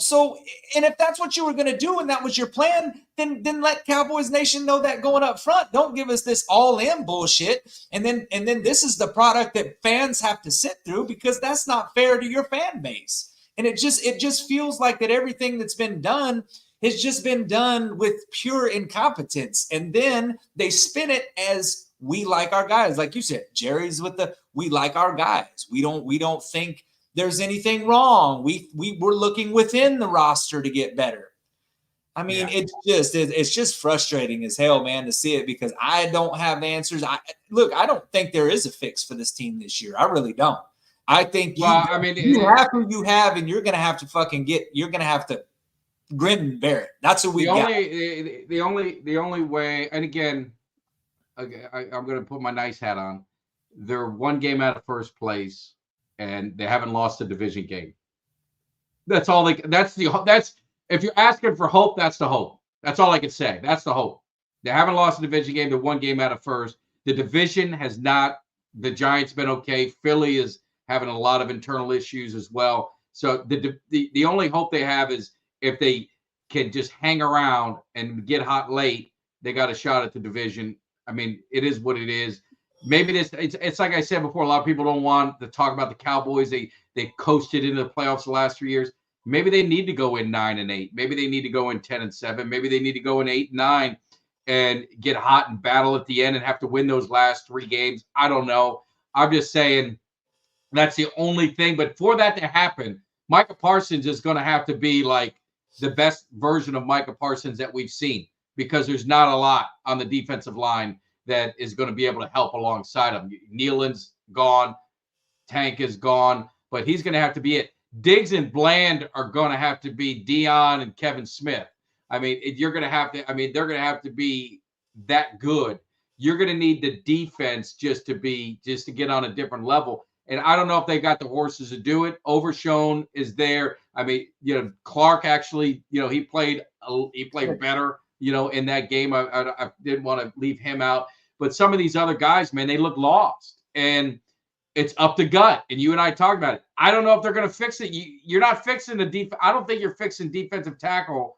and if that's what you were going to do and that was your plan, then let Cowboys Nation know that going up front. Don't give us this all-in bullshit, and then this is the product that fans have to sit through, because that's not fair to your fan base. And it just feels like that everything that's been done has just been done with pure incompetence, and then they spin it as we like our guys, like you said. Jerry's with the we like our guys. We don't think there's anything wrong. We're looking within the roster to get better. I mean, it's just frustrating as hell, man, to see it, because I don't have answers. I don't think there is a fix for this team this year. I really don't. I think you have who you have, and you're going to have to grin and bear it. That's what we got. The only way, and again, I'm going to put my nice hat on. They're one game out of first place, and they haven't lost a division game. That's all. That's if you're asking for hope, that's the hope. That's all I can say. That's the hope. They haven't lost a division game. They're one game out of first. The division has not. The Giants been okay. Philly is having a lot of internal issues as well. So the only hope they have is if they can just hang around and get hot late, they got a shot at the division. I mean, it is what it is. Maybe it's like I said before, a lot of people don't want to talk about the Cowboys. They coasted into the playoffs the last 3 years. Maybe they need to go in 9-8. Maybe they need to go in 10-7. Maybe they need to go in 8-9 and get hot and battle at the end and have to win those last 3 games. I don't know. I'm just saying that's the only thing. But for that to happen, Micah Parsons is going to have to be like the best version of Micah Parsons that we've seen, because there's not a lot on the defensive line that is going to be able to help alongside him. Nealon's gone. Tank is gone. But he's going to have to be it. Diggs and Bland are going to have to be Dion and Kevin Smith. I mean, you're going to have to – I mean, they're going to have to be that good. You're going to need the defense just to get on a different level. And I don't know if they got the horses to do it. Overshown is there. I mean, Clark actually, he played better, in that game. I didn't want to leave him out. But some of these other guys, man, they look lost. And it's up to gut. And you and I talked about it. I don't know if they're going to fix it. You're not fixing the defense. I don't think you're fixing defensive tackle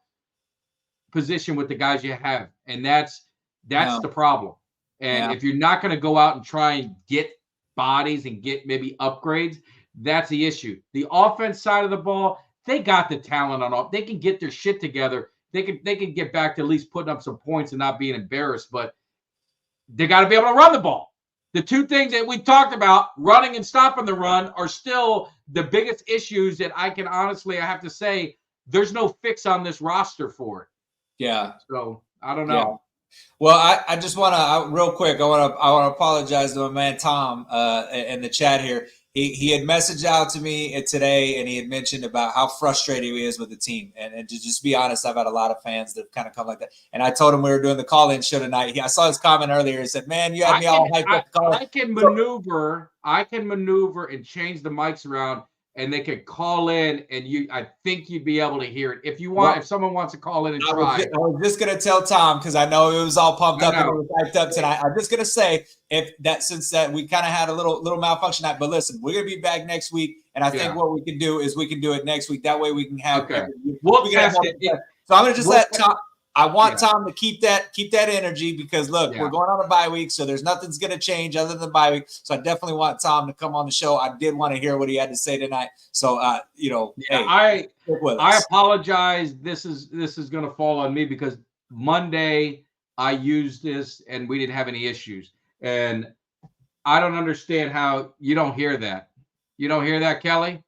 position with the guys you have. And that's the problem. And if you're not going to go out and try and get bodies and get maybe upgrades, that's the issue. The offense side of the ball, they got the talent on off. They can get their shit together. They can get back to at least putting up some points and not being embarrassed, but they got to be able to run the ball. The two things that we talked about, running and stopping the run, are still the biggest issues that I have to say, there's no fix on this roster for it. Yeah. So I don't know. Yeah. Well, I just want to real quick. I want to apologize to my man Tom in the chat here. He had messaged out to me today, and he had mentioned about how frustrated he is with the team. And to just be honest, I've had a lot of fans that kind of come like that. And I told him we were doing the call-in show tonight. I saw his comment earlier. He said, "Man, you had me all hyped up." I can maneuver and change the mics around, and they could call in, and I think you'd be able to hear it if you want. If someone wants to call in and try, I was just gonna tell Tom, because I know it was all pumped up and it was hyped up tonight. I'm just gonna say, since we kind of had a little malfunction night, but listen, we're gonna be back next week, and I think what we can do is we can do it next week. That way we can have. Okay. We'll test it. So I'm gonna just let Tom. I want Tom to keep that energy, because look, we're going on a bye week, so there's nothing's going to change other than bye week. So I definitely want Tom to come on the show. I did want to hear what he had to say tonight. So I apologize. This is going to fall on me, because Monday I used this and we didn't have any issues, and I don't understand how you don't hear that. You don't hear that, Kelly?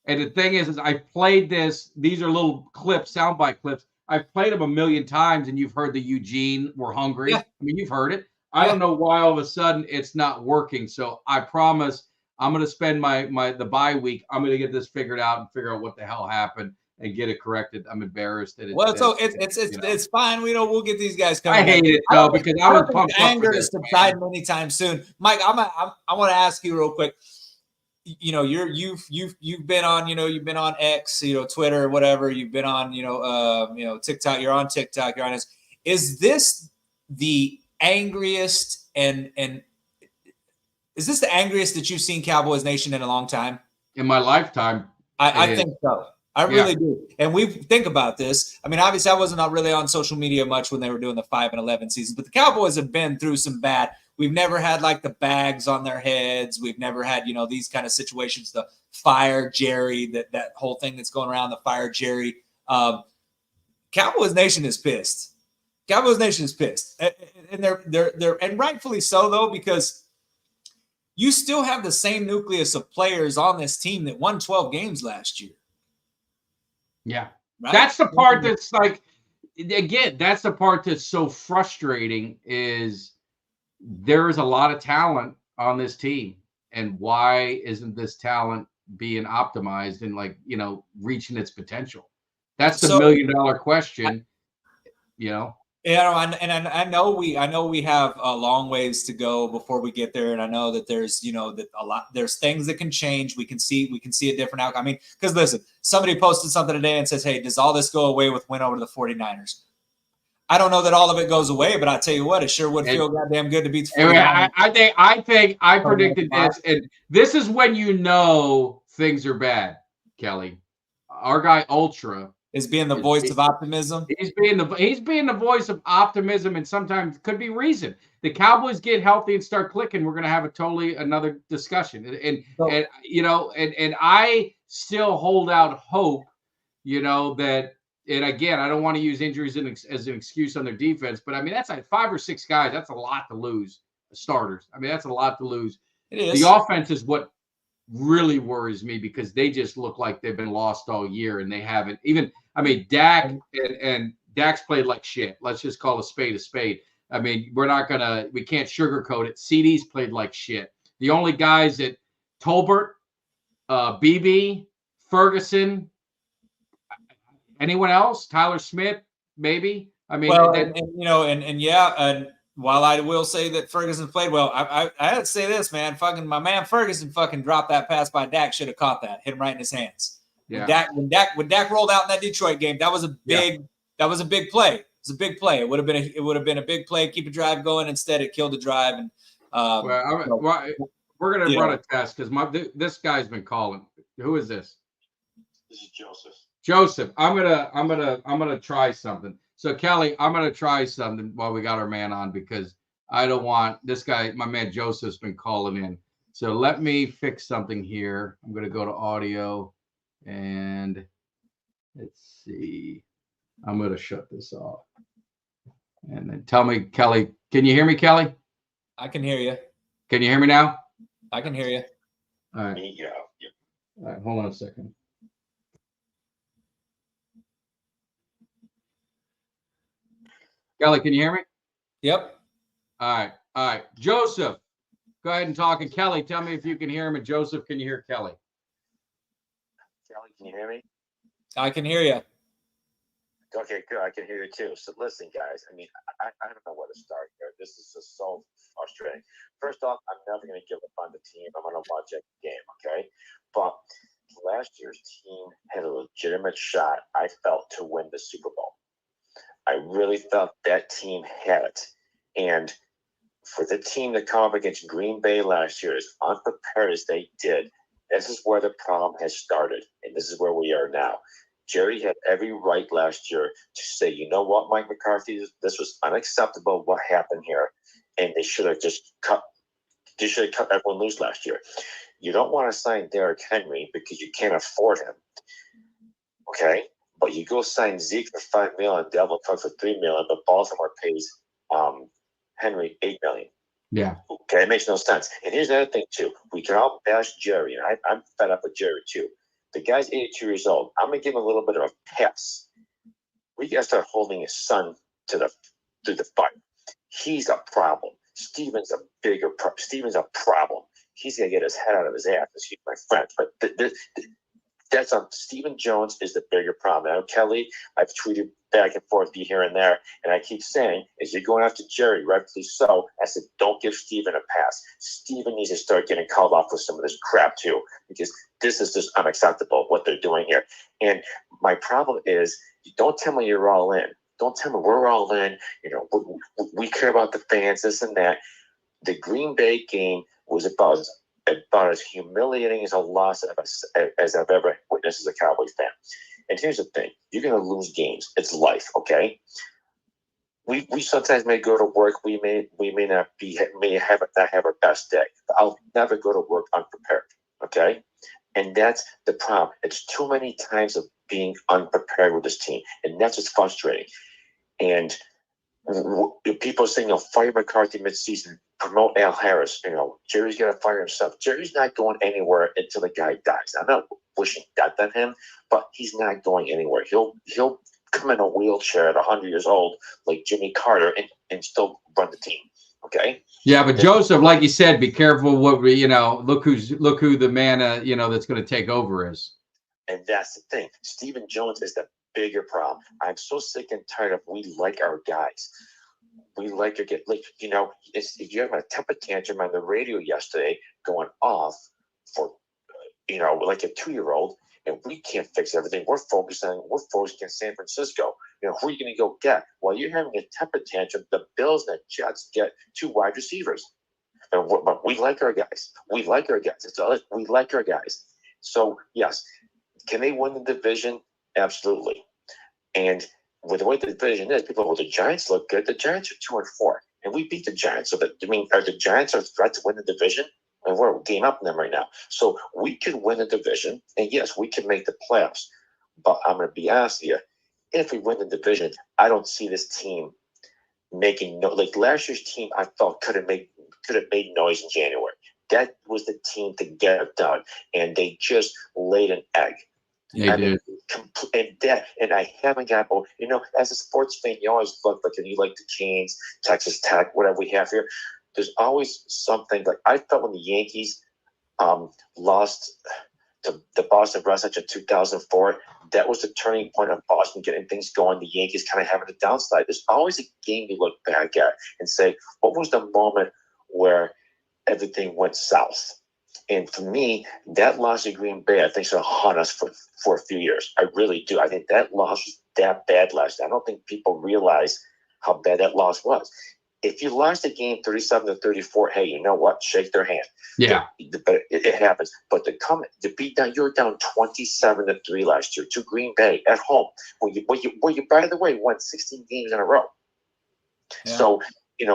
And the thing is I played this. These are little clips, soundbite clips. I've played them a million times, and you've heard the Eugene, we're hungry. Yeah. I mean, you've heard it. I don't know why all of a sudden it's not working. So I promise I'm going to spend the bye week. I'm going to get this figured out and figure out what the hell happened and get it corrected. I'm embarrassed that it's fine. We'll get these guys coming. I hate it though, because I was pumped up. Anger is subsiding anytime soon. Mike, I want to ask you real quick. You've been on, you've been on X, Twitter, whatever. You've been on, TikTok. You're on TikTok. You're on this. Is this the angriest and is this the angriest that you've seen Cowboys Nation in a long time? In my lifetime, I think so. I really do. And we think about this. I mean, obviously, I wasn't really on social media much when they were doing the 5-11 season, but the Cowboys have been through some bad. We've never had like the bags on their heads. We've never had, these kind of situations, the fire Jerry, that whole thing that's going around, the fire Jerry. Cowboys Nation is pissed. Cowboys Nation is pissed. And they're and rightfully so, though, because you still have the same nucleus of players on this team that won 12 games last year. Yeah. Right? That's the part that's like, again, that's the part that's so frustrating is there is a lot of talent on this team, and why isn't this talent being optimized and reaching its potential? That's the $1 million question. I know we have a long ways to go before we get there, and I know that there's there's things that can change. We can see a different outcome. I mean, because listen, somebody posted something today and says, "Hey, does all this go away with win over the 49ers?" I don't know that all of it goes away, but I tell you what, it sure would feel goddamn good to beat the 49ers. I think I predicted this, and this is when things are bad, Kelly. Our guy Ultra Is being the voice of optimism. He's being the voice of optimism, and sometimes could be reason. The Cowboys get healthy and start clicking, we're going to have another discussion. And I still hold out hope, that. And again, I don't want to use injuries as an excuse on their defense, but I mean that's like 5 or 6 guys. That's a lot to lose. Starters. I mean that's a lot to lose. It is. The offense is what really worries me because they just look like they've been lost all year, and they haven't even. I mean, Dak and Dak's played like shit. Let's just call a spade a spade. I mean, we can't sugarcoat it. CeeDee's played like shit. The only guys that Tolbert, BB, Ferguson, anyone else? Tyler Smith, maybe. I mean, well, and while I will say that Ferguson played well, I had to say this, man. Fucking my man Ferguson fucking dropped that pass by Dak. Should have caught that. Hit him right in his hands. Yeah. When Dak rolled out in that Detroit game, that was a big play. It was a big play. It would have been a big play, keep a drive going. Instead, it killed the drive. And we're gonna run a test because this guy's been calling. Who is this? This is Joseph. Joseph, I'm gonna try something. So Kelly, I'm gonna try something while we got our man on because I don't want this guy. My man Joseph's been calling in. So let me fix something here. I'm gonna go to audio, and let's see. I'm gonna shut this off, and then tell me, Kelly. Can you hear me, Kelly? I can hear you. Can you hear me now? I can hear you. All right. Yeah. All right. Hold on a second. Kelly, can you hear me? Yep. All right. Joseph, go ahead and talk. And Kelly, tell me if you can hear him. And Joseph, can you hear Kelly? Kelly, can you hear me? I can hear you. Okay, good. I can hear you too. So listen, guys. I mean, I don't know where to start here. This is just so frustrating. First off, I'm never going to give up on the team. I'm going to watch every game, okay? But last year's team had a legitimate shot, I felt, to win the Super Bowl. I really felt that team had it. And for the team to come up against Green Bay last year, as unprepared as they did, this is where the problem has started. And this is where we are now. Jerry had every right last year to say, you know what, Mike McCarthy, this was unacceptable what happened here. And they should have just cut everyone loose last year. You don't want to sign Derrick Henry because you can't afford him. Okay? But you go sign Zeke for $5 million, Devil Cook for $3 million, but Baltimore pays Henry $8 million. Yeah. Okay, it makes no sense. And here's the other thing too: we can all bash Jerry, and I'm fed up with Jerry too. The guy's 82 years old. I'm gonna give him a little bit of a pass. We gotta start holding his son to the fire. He's a problem. Steven's a problem. He's gonna get his head out of his ass. Excuse my French, but that's on Stephen Jones is the bigger problem. Now, Kelly, I've tweeted back and forth here and there, and I keep saying, as you're going after Jerry, rightfully so, I said, don't give Stephen a pass. Stephen needs to start getting called off with some of this crap too, because this is just unacceptable what they're doing here. And my problem is, don't tell me you're all in. Don't tell me we're all in. You know, we care about the fans, this and that. The Green Bay game was about as humiliating as a loss as I've ever witnessed as a Cowboys fan. And here's the thing: you're going to lose games. It's life, okay? We sometimes may go to work. We may not have our best day. But I'll never go to work unprepared, okay? And that's the problem. It's too many times of being unprepared with this team, and that's what's frustrating. And people are saying, fire McCarthy midseason, promote Al Harris. Jerry's got to fire himself. Jerry's not going anywhere until the guy dies. I'm not wishing death on him, but he's not going anywhere. He'll come in a wheelchair at 100 years old, like Jimmy Carter, and still run the team. Okay. Yeah, but Joseph, like you said, be careful what look who the man that's going to take over is. And that's the thing. Stephen Jones is the bigger problem. I'm so sick and tired of we like our guys. We like to get you have a temper tantrum on the radio yesterday going off for like a 2-year-old, and we can't fix everything. We're focused on San Francisco. Who are you going to go get? While you're having a temper tantrum, the Bills and the Jets get 2 wide receivers. But we like our guys. We like our guys. So yes, can they win the division? Absolutely. And with the way the division is, people, well, the Giants look good. The Giants are 2-4, and we beat the Giants. So, are the Giants a threat to win the division? And we're a game up on them right now. So we could win the division, and yes, we can make the playoffs. But I'm going to be honest with you. If we win the division, I don't see this team making like last year's team. I felt could have made noise in January. That was the team to get it done, and they just laid an egg. They did. And I haven't got, as a sports fan, you always look like, and you like the Canes, Texas Tech, whatever we have here. There's always something like I felt when the Yankees lost to the Boston Red Sox in 2004. That was the turning point of Boston getting things going. The Yankees kind of having a downside. There's always a game you look back at and say, what was the moment where everything went south? And for me, that loss to Green Bay, I think, is going to haunt us for a few years. I really do. I think that loss was that bad last year. I don't think people realize how bad that loss was. If you lost the game 37-34, hey, you know what? Shake their hand. Yeah, it happens. But to beat down, you were down 27-3 last year to Green Bay at home, where you by the way won 16 games in a row. Yeah. So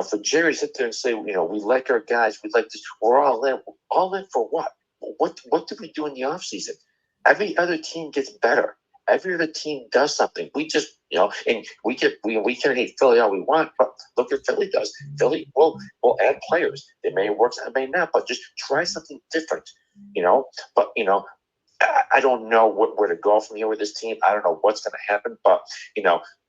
for Jerry to sit there and say, we like our guys, we like this, we're all in. All in for what? What do we do in the offseason? Every other team gets better. Every other team does something. We just, and we can hate Philly all we want, but look what Philly does. Philly will add players. They may work, it may not, but just try something different, But, I don't know where to go from here with this team. I don't know what's going to happen, but,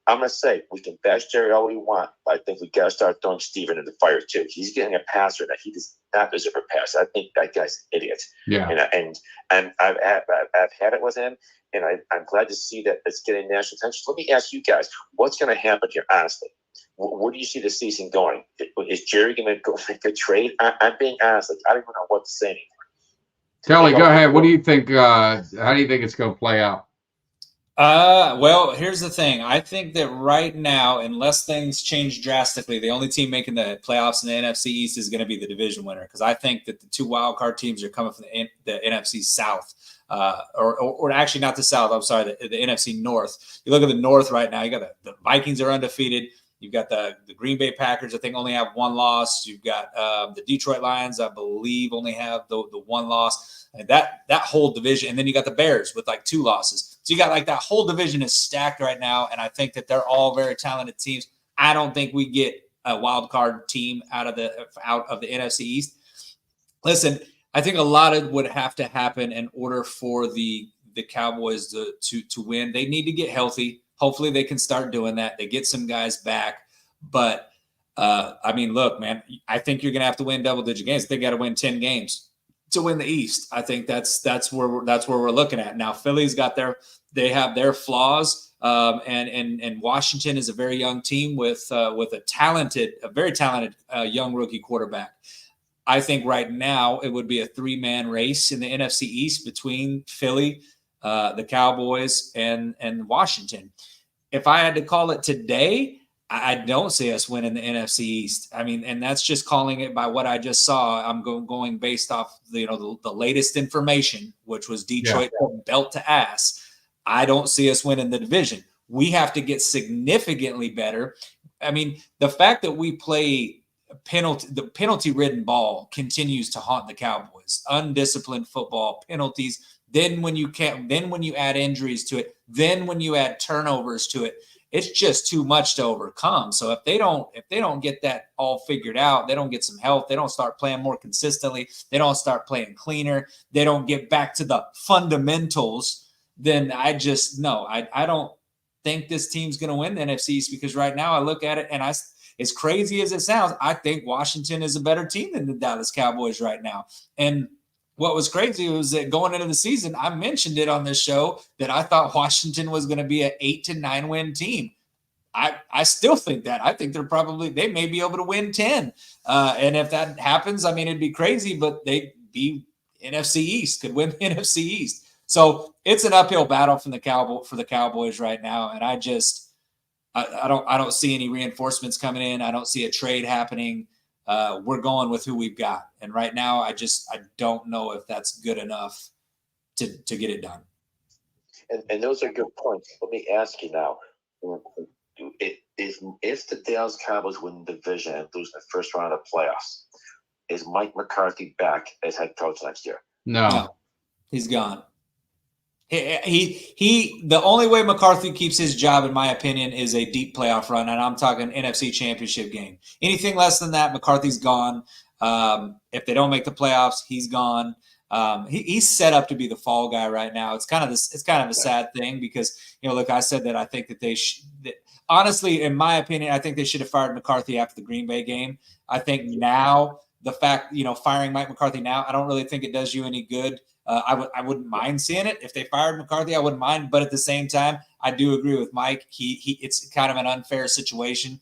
I'm going to say we can bash Jerry all we want, but I think we got to start throwing Steven in the fire too. He's getting a passer that he does not deserve a pass. I think that guy's an idiot. Yeah. And I've had it with him, and I'm glad to see that it's getting national attention. Let me ask you guys, what's going to happen here, honestly? Where do you see the season going? Is Jerry going to go make a trade? I'm being honest. I don't even know what to say anymore. Kelly, go ahead. What do you think? How do you think it's going to play out? Well, here's the thing. I think that right now, unless things change drastically, the only team making the playoffs in the NFC East is going to be the division winner, because I think that the two wildcard teams are coming from the NFC South, or actually not the South. I'm sorry, the NFC North. You look at the North right now. You got the Vikings are undefeated. You've got the Green Bay Packers, I think, only have one loss. You've got the Detroit Lions, I believe, only have the one loss. And that whole division. And then you got the Bears with like 2 losses. So you got like that whole division is stacked right now. And I think that they're all very talented teams. I don't think we get a wild card team out of the NFC East. Listen, I think a lot of would have to happen in order for the Cowboys to win. They need to get healthy. Hopefully they can start doing that. They get some guys back. But, look, man, I think you're going to have to win double-digit games. They got to win 10 games to win the East. I think that's where we're looking at. Now, Philly's they have their flaws. And Washington is a very young team with a very talented young rookie quarterback. I think right now it would be a 3-man race in the NFC East between Philly, the Cowboys, and Washington. If I had to call it today, I don't see us winning the NFC East. And that's just calling it by what I just saw. I'm going based off the latest information, which was Detroit belt to ass. I don't see us winning the division. We have to get significantly better. The fact that we play the penalty-ridden ball continues to haunt the Cowboys. Undisciplined football, penalties. Then when you add injuries to it, then when you add turnovers to it, it's just too much to overcome. So if they don't get that all figured out, they don't get some health, they don't start playing more consistently, they don't start playing cleaner, they don't get back to the fundamentals, then I don't think this team's going to win the NFC East, because right now I look at it and as crazy as it sounds, I think Washington is a better team than the Dallas Cowboys right now. And what was crazy was that going into the season, I mentioned it on this show that I thought Washington was going to be an 8 to 9 win team. I still think that. I think they may be able to win 10. And if that happens, it'd be crazy, but they'd be NFC East, could win the NFC East. So it's an uphill battle for the Cowboys right now. And I don't see any reinforcements coming in. I don't see a trade happening. We're going with who we've got. And right now, I don't know if that's good enough to get it done. And those are good points. Let me ask you now, If the Dallas Cowboys win the division and lose the first round of the playoffs, is Mike McCarthy back as head coach next year? No, he's gone. He the only way McCarthy keeps his job, in my opinion, is a deep playoff run, and I'm talking NFC Championship game. Anything less than that, McCarthy's gone. If they don't make the playoffs, he's gone. He's set up to be the fall guy right now. It's kind of a sad thing because, look, I said that I think that honestly, in my opinion, I think they should have fired McCarthy after the Green Bay game. I think now the fact, firing Mike McCarthy now, I don't really think it does you any good. I wouldn't mind seeing it. If they fired McCarthy, I wouldn't mind. But at the same time, I do agree with Mike. It's kind of an unfair situation.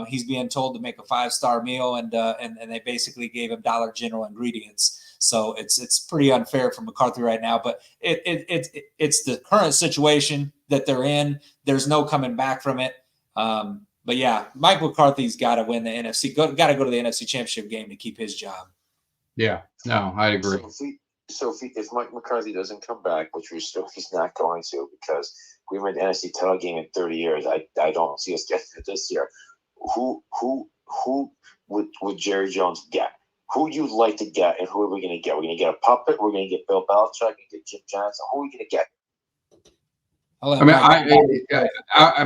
He's being told to make a 5-star meal, and they basically gave him Dollar General ingredients. So it's pretty unfair for McCarthy right now. But it's the current situation that they're in. There's no coming back from it. But yeah, Mike McCarthy's got to win the NFC. Got to go to the NFC Championship game to keep his job. Yeah, no, I agree. So if Mike McCarthy doesn't come back, which he's not going to, because we made the NFC title game in 30 years, I don't see us getting it this year. Who would Jerry Jones get? Who you'd like to get, and who are we going to get? We're going to get a puppet. We're going to get Bill Belichick and get Jim Johnson. Who are we going to get?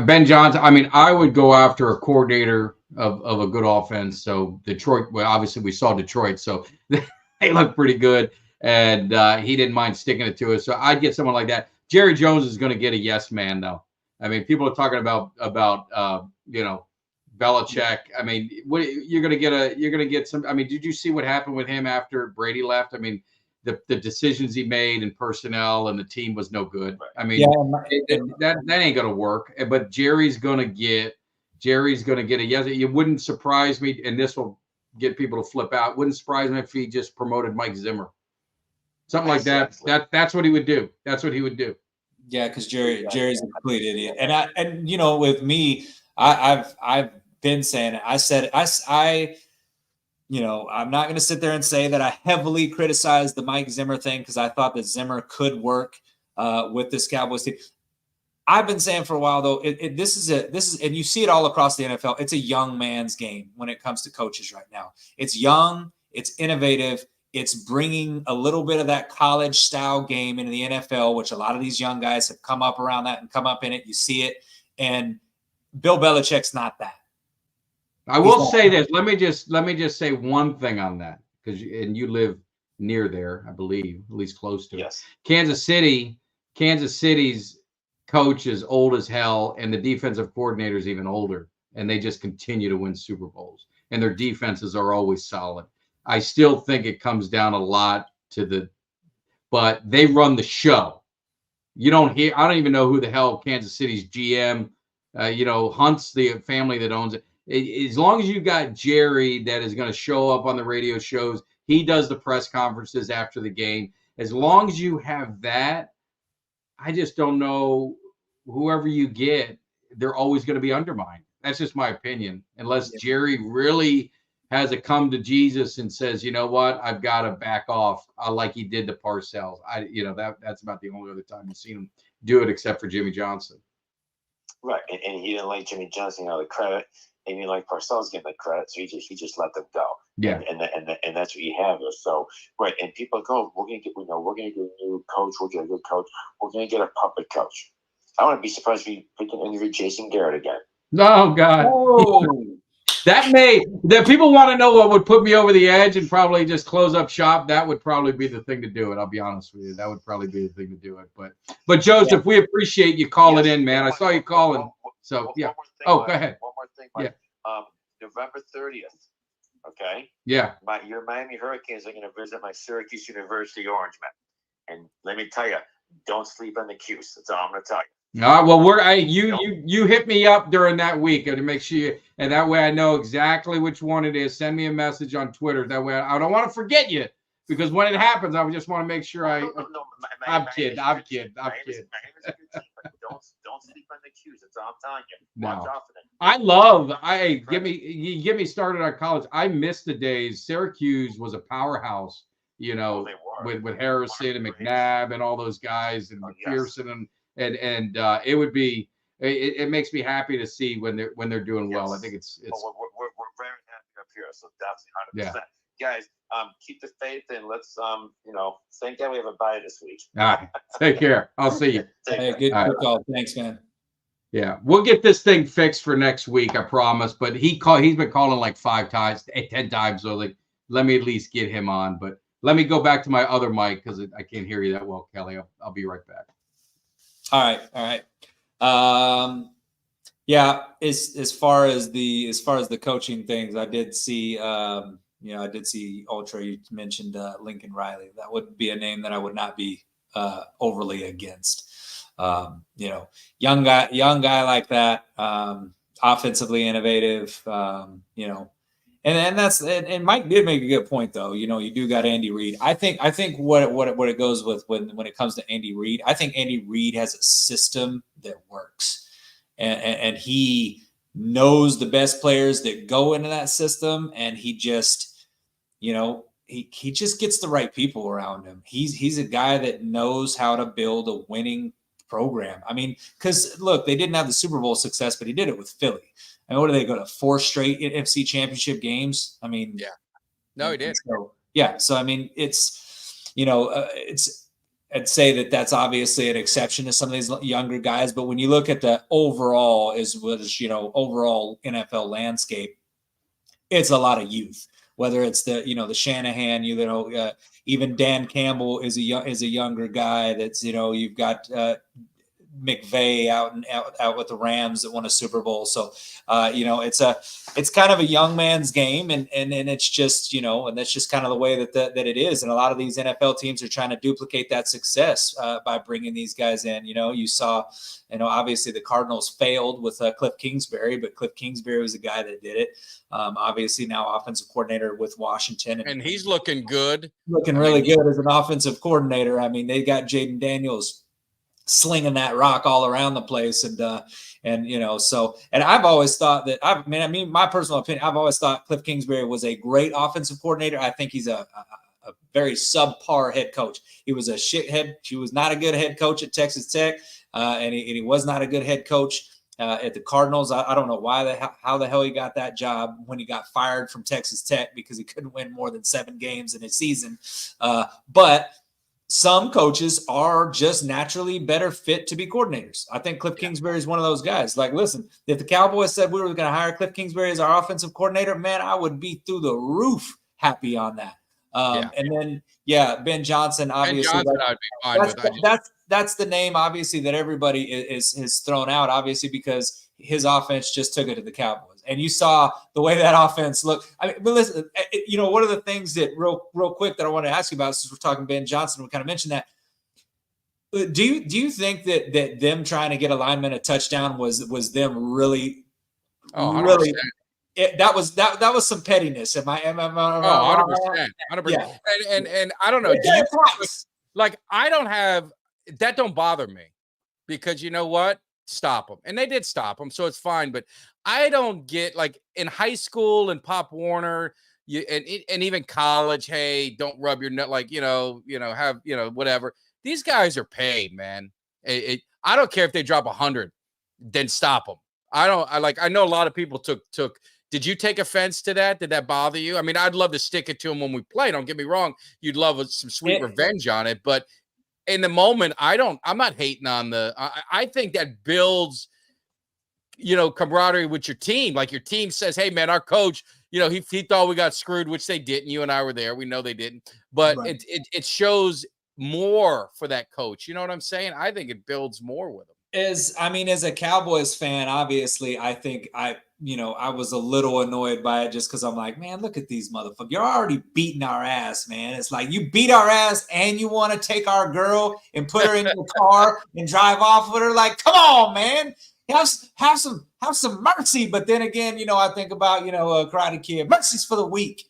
Ben Johnson. I mean, I would go after a coordinator of a good offense. So Detroit. Well, obviously we saw Detroit, so they look pretty good, and he didn't mind sticking it to us. So I'd get someone like that. Jerry Jones is going to get a yes man, though. I mean, people are talking about Belichick. I mean, you're going to get some. I mean, did you see what happened with him after Brady left? I mean, the decisions he made in personnel and the team was no good. I mean, that ain't going to work. But Jerry's going to get a yes. It wouldn't surprise me, and this will get people to flip out. Wouldn't surprise me if he just promoted Mike Zimmer, something like that. That's what he would do. That's what he would do. Yeah, because Jerry's a complete idiot. And with me, I've been saying it. I said I'm not going to sit there and say that I heavily criticized the Mike Zimmer thing because I thought that Zimmer could work with this Cowboys team. I've been saying for a while, though, this is, and you see it all across the NFL. It's a young man's game when it comes to coaches right now. It's young, it's innovative, it's bringing a little bit of that college style game into the NFL, which a lot of these young guys have come up around that and come up in it. You see it, and Bill Belichick's not that. I will say this. Let me just say one thing on that, because you live near there, I believe, at least close to it. Yes. Kansas City's coach is old as hell, and the defensive coordinator is even older, and they just continue to win Super Bowls, and their defenses are always solid. I still think it comes down a lot to but they run the show. I don't even know who the hell Kansas City's GM, Hunt's the family that owns it. As long as you got Jerry that is going to show up on the radio shows, he does the press conferences after the game. As long as you have that, I just don't know, whoever you get, they're always going to be undermined. That's just my opinion. Unless Jerry really has a come to Jesus and says, you know what, I've got to back off, like he did to Parcells. That's about the only other time you've seen him do it, except for Jimmy Johnson. Right, and he didn't like Jimmy Johnson getting the credit, and he didn't like Parcells getting the credit, so he just let them go. Yeah, and that's what you have. So right, and people go, we're gonna get a new coach, we'll get a good coach, we're gonna get a puppet coach. I wouldn't be surprised if we can interview Jason Garrett again. Oh God. That people want to know what would put me over the edge and probably just close up shop. That would probably be the thing to do it. I'll be honest with you. That would probably be the thing to do it. But Joseph, we appreciate you calling in, man. I saw you calling. So yeah. Go ahead. One more thing, Mike. Yeah. November 30th. Okay. Yeah. Your Miami Hurricanes are going to visit my Syracuse University Orangemen, and let me tell you, don't sleep on the Qs. That's all I'm going to tell you. Well, you hit me up during that week to make sure and that way I know exactly which one it is. Send me a message on Twitter. That way I don't want to forget you, because when it happens, I just want to make sure I'm kidding. Don't sleep on the Qs. That's all I'm telling you. No. Get me started on college. I miss the days. Syracuse was a powerhouse, with Harrison and McNabb and all those guys and McPherson and it would be it makes me happy to see when they're doing well. I think it's we're very happy up here, so that's 100%. Yeah. Guys, keep the faith and let's thank God we have a bye this week. all right. Take care. I'll see you. Hey, good call. Thanks, man. Yeah, we'll get this thing fixed for next week, I promise. But he's been calling like 5 times, 10 times. So like, let me at least get him on. But let me go back to my other mic because I can't hear you that well, Kelly. I'll be right back. All right. Yeah, as far as the coaching things, I did see Ultra. You mentioned Lincoln Riley. That would be a name that I would not be overly against. Young guy like that, offensively innovative, and Mike did make a good point though. You do got Andy Reid. I think what it goes with when it comes to Andy Reid, I think Andy Reid has a system that works, and he knows the best players that go into that system, and he just, he just gets the right people around him. He's a guy that knows how to build a winning program. I mean, because look, they didn't have the Super Bowl success, but he did it with Philly. I mean, what did they go to 4 straight NFC Championship games? I mean, yeah, no, he did. So I mean, it's I'd say that's obviously an exception to some of these younger guys, but when you look at the overall overall NFL landscape, it's a lot of youth. Whether it's the Shanahan, even Dan Campbell is a younger guy. That's you've got McVay out with the Rams that won a Super Bowl. So it's kind of a young man's game, and it's just and that's just kind of the way that it is. And a lot of these NFL teams are trying to duplicate that success by bringing these guys in. You saw obviously the Cardinals failed with Cliff Kingsbury, but Cliff Kingsbury was the guy that did it. Obviously now offensive coordinator with Washington, and he's looking good, really good as an offensive coordinator. I mean, they got Jaden Daniels slinging that rock all around the place, and I've always thought that my personal opinion, I've always thought Cliff Kingsbury was a great offensive coordinator. I think he's a very subpar head coach. He was a shithead. He was not a good head coach at Texas Tech, and he was not a good head coach at the Cardinals. I don't know how the hell he got that job when he got fired from Texas Tech because he couldn't win more than 7 games in a season. But some coaches are just naturally better fit to be coordinators. I think Cliff Kingsbury is one of those guys. Like, listen, if the Cowboys said we were going to hire Cliff Kingsbury as our offensive coordinator, man, I would be through the roof happy on that. And then, Ben Johnson, obviously, Ben Johnson, I'd be fine with. That's the name, obviously, that everybody is thrown out, obviously, because his offense just took it to the Cowboys. And you saw the way that offense looked. I mean, but listen, one of the things that real quick that I want to ask you about, since we're talking Ben Johnson, we kind of mentioned that. Do you think that them trying to get a lineman a touchdown was them really, 100%. really? That was some pettiness. Am I 100%. 100%. Yeah. And I don't know. Do you I don't have that? Don't bother me, because you know what? Stop them, and they did stop them, so it's fine. But I don't get, like, in high school and Pop Warner, and even college. Hey, don't rub your nut, have whatever. These guys are paid, man. I don't care if they drop 100, then stop them. I know a lot of people took. Did you take offense to that? Did that bother you? I mean, I'd love to stick it to them when we play. Don't get me wrong. You'd love some sweet revenge on it, but in the moment, I'm not hating on I think that builds, camaraderie with your team. Like, your team says, hey man, our coach, he thought we got screwed, which they didn't. You and I were there. We know they didn't, but right. it shows more for that coach. You know what I'm saying? I think it builds more with them. As a Cowboys fan, obviously, I think I was a little annoyed by it, just because I'm like, man, look at these motherfuckers. You're already beating our ass, man. It's like, you beat our ass and you want to take our girl and put her in your car and drive off with her. Like, come on, man. Have some mercy. But then again, I think about, Karate Kid. Mercy's for the weak.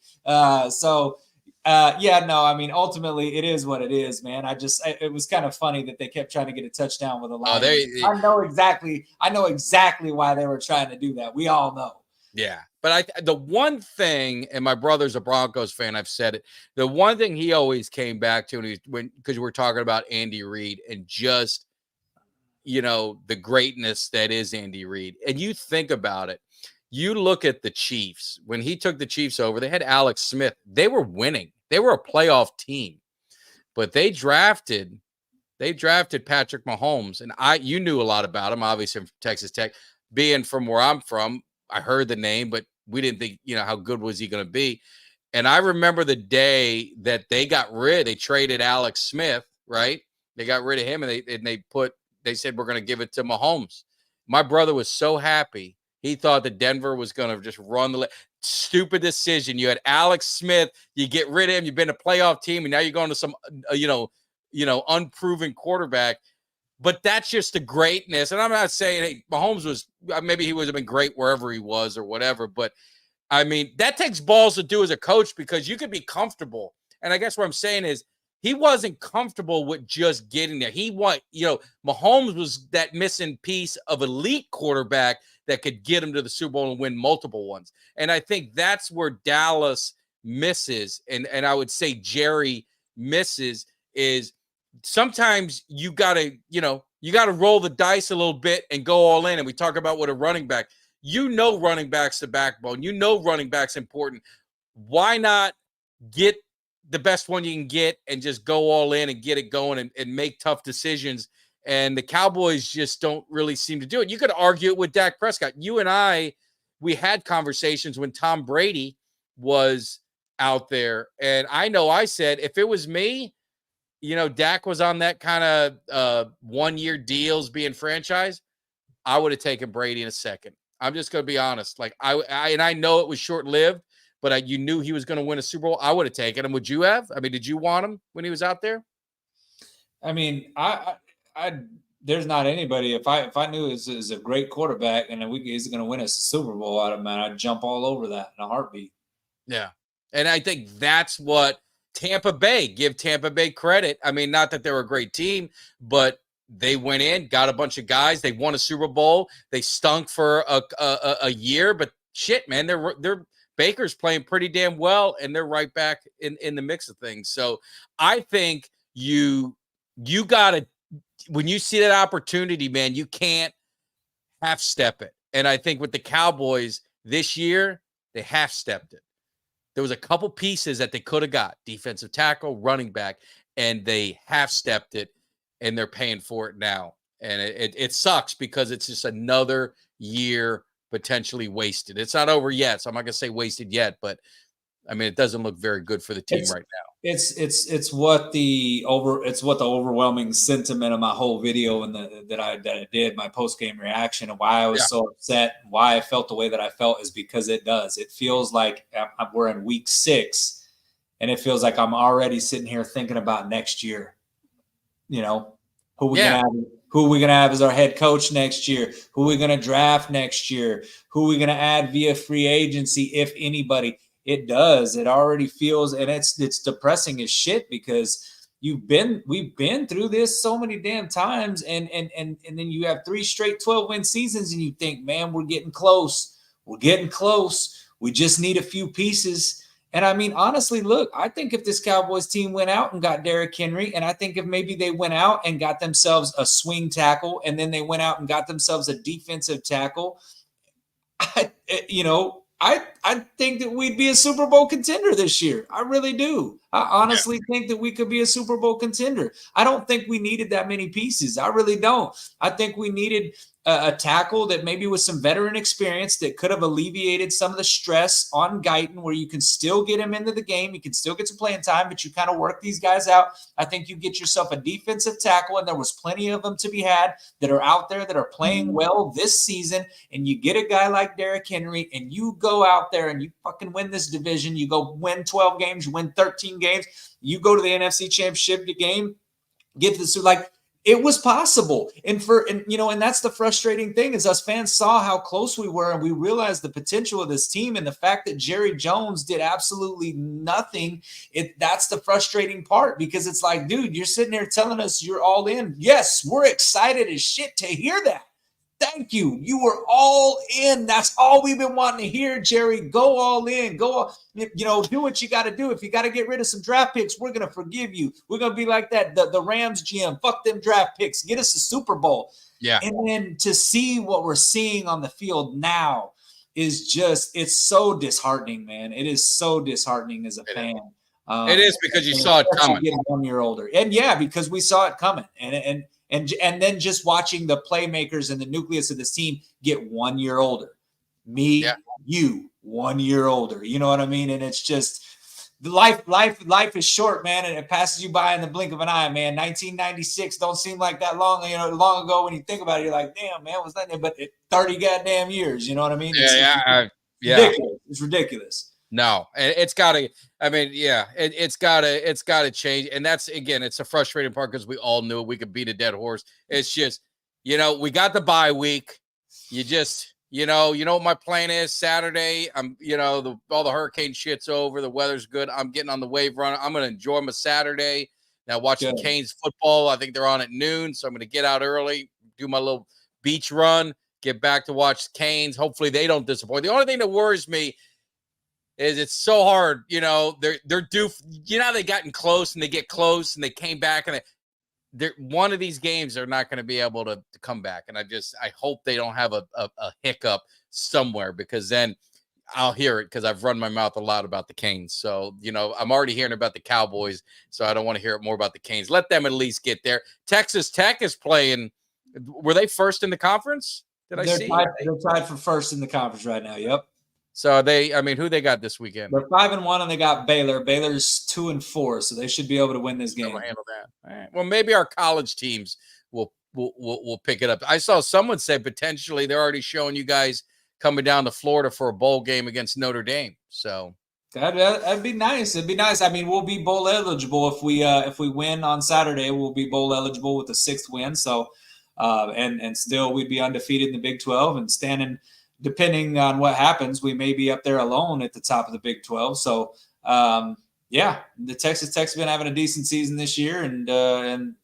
Ultimately it is what it is, man. It was kind of funny that they kept trying to get a touchdown with a line. I know exactly why they were trying to do that. We all know. Yeah. But the one thing, and my brother's a Broncos fan, I've said it, the one thing he always came back to, because we're talking about Andy Reid, and just the greatness that is Andy Reid. And you think about it. You look at the Chiefs. When he took the Chiefs over, they had Alex Smith. They were winning. They were a playoff team. But they drafted Patrick Mahomes. And you knew a lot about him, obviously from Texas Tech. Being from where I'm from, I heard the name, but we didn't think, how good was he going to be. And I remember the day that they traded Alex Smith, right? They got rid of him, and they said, we're going to give it to Mahomes. My brother was so happy. He thought that Denver was going to just run the stupid decision. You had Alex Smith, you get rid of him, you've been a playoff team, and now you're going to some, unproven quarterback. But that's just the greatness. And I'm not saying, hey, Mahomes maybe he would have been great wherever he was or whatever. But, I mean, that takes balls to do as a coach, because you could be comfortable. And I guess what I'm saying is he wasn't comfortable with just getting there. Mahomes was that missing piece of elite quarterback that could get him to the Super Bowl and win multiple ones. And I think that's where Dallas misses. And I would say Jerry misses is sometimes you gotta roll the dice a little bit and go all in. And we talk about what a running back, running back's the backbone, running back's important. Why not get the best one you can get and just go all in and get it going and make tough decisions? And the Cowboys just don't really seem to do it. You could argue it with Dak Prescott. You and I, we had conversations when Tom Brady was out there. And I know I said, if it was me, Dak was on that kind of 1-year deals being franchised, I would have taken Brady in a second. I'm just going to be honest. Like I know it was short-lived, but you knew he was going to win a Super Bowl. I would have taken him. Would you have? I mean, did you want him when he was out there? I mean, there's not anybody. If I knew this is a great quarterback and he's going to win a Super Bowl out of him, man, I'd jump all over that in a heartbeat. Yeah, and I think that's what Tampa Bay. Give Tampa Bay credit. I mean, not that they're a great team, but they went in, got a bunch of guys. They won a Super Bowl. They stunk for a year, but shit, man, they're Baker's playing pretty damn well, and they're right back in the mix of things. So I think you got to, when you see that opportunity, man, you can't half-step it. And I think with the Cowboys this year, they half-stepped it. There was a couple pieces that they could have got, defensive tackle, running back, and they half-stepped it, and they're paying for it now. And it sucks because it's just another year potentially wasted. It's not over yet, so I'm not going to say wasted yet, but I mean, it doesn't look very good for the team right now. It's what the overwhelming sentiment of my whole video and that I did, my post game reaction, and why I was so upset, why I felt the way that I felt, is because it does. It feels like we're in week 6, and it feels like I'm already sitting here thinking about next year. Who we gonna have as our head coach next year? Who we gonna draft next year? Who we gonna add via free agency, if anybody? It does. It already feels, and it's depressing as shit, because we've been through this so many damn times, and then you have 3 straight 12-win seasons, and you think, man, we're getting close. We're getting close. We just need a few pieces. And I mean, honestly, look, I think if this Cowboys team went out and got Derrick Henry, and I think if maybe they went out and got themselves a swing tackle, and then they went out and got themselves a defensive tackle, I think that we'd be a Super Bowl contender this year. I really do. I honestly think that we could be a Super Bowl contender. I don't think we needed that many pieces. I really don't. I think we needed a tackle that maybe with some veteran experience that could have alleviated some of the stress on Guyton, where you can still get him into the game. You can still get some playing time, but you kind of work these guys out. I think you get yourself a defensive tackle, and there was plenty of them to be had that are out there that are playing well this season. And you get a guy like Derrick Henry, and you go out there and you fucking win this division. You go win 12 games, you win 13 games. You go to the NFC Championship game, get to the, like, it was possible. And that's the frustrating thing, is us fans saw how close we were, and we realized the potential of this team, and the fact that Jerry Jones did absolutely nothing. That's the frustrating part, because it's like, dude, you're sitting there telling us you're all in. Yes, we're excited as shit to hear that. Thank you. You were all in. That's all we've been wanting to hear, Jerry. Go all in. Go all, do what you got to do. If you got to get rid of some draft picks, we're going to forgive you. We're going to be like that. The Rams GM, fuck them draft picks. Get us a Super Bowl. Yeah. And then to see what we're seeing on the field now is just, it's so disheartening, man. It is so disheartening as a fan. It is because you saw it coming. Getting 1 year older. And yeah, because we saw it coming. And then just watching the playmakers and the nucleus of this team get 1 year older. Me, you, 1 year older. You know what I mean? And it's just life is short, man, and it passes you by in the blink of an eye, man. 1996 don't seem like that long ago when you think about it. You're like, damn, man, was that? But 30 goddamn years. You know what I mean? Ridiculous. It's ridiculous. No, it's got to. I mean, it's got to change, and that's again, it's a frustrating part because we all knew we could beat a dead horse. It's just, we got the bye week. You just, what my plan is. Saturday, I'm, all the hurricane shit's over. The weather's good. I'm getting on the wave run. I'm gonna enjoy my Saturday. Now watching Canes football. I think they're on at noon, so I'm gonna get out early, do my little beach run, get back to watch Canes. Hopefully they don't disappoint. The only thing that worries me is it's so hard, they're due. They gotten close and they get close and they came back and they're one of these games they're not going to be able to come back. And I hope they don't have a hiccup somewhere, because then I'll hear it, because I've run my mouth a lot about the Canes. So, I'm already hearing about the Cowboys, so I don't want to hear it more about the Canes. Let them at least get there. Texas Tech is playing. Were they first in the conference? They're tied for first in the conference right now. Yep. So who they got this weekend? They're 5-1, and they got Baylor. Baylor's 2-4, so they should be able to win this game. We'll handle that. All right. Well, maybe our college teams will pick it up. I saw someone say potentially they're already showing you guys coming down to Florida for a bowl game against Notre Dame. So that'd be nice. It'd be nice. I mean, we'll be bowl eligible if we win on Saturday. We'll be bowl eligible with the 6th win. So and still we'd be undefeated in the Big 12 and standing. Depending on what happens, we may be up there alone at the top of the Big 12. So, the Texas Tech's been having a decent season this year, and I'm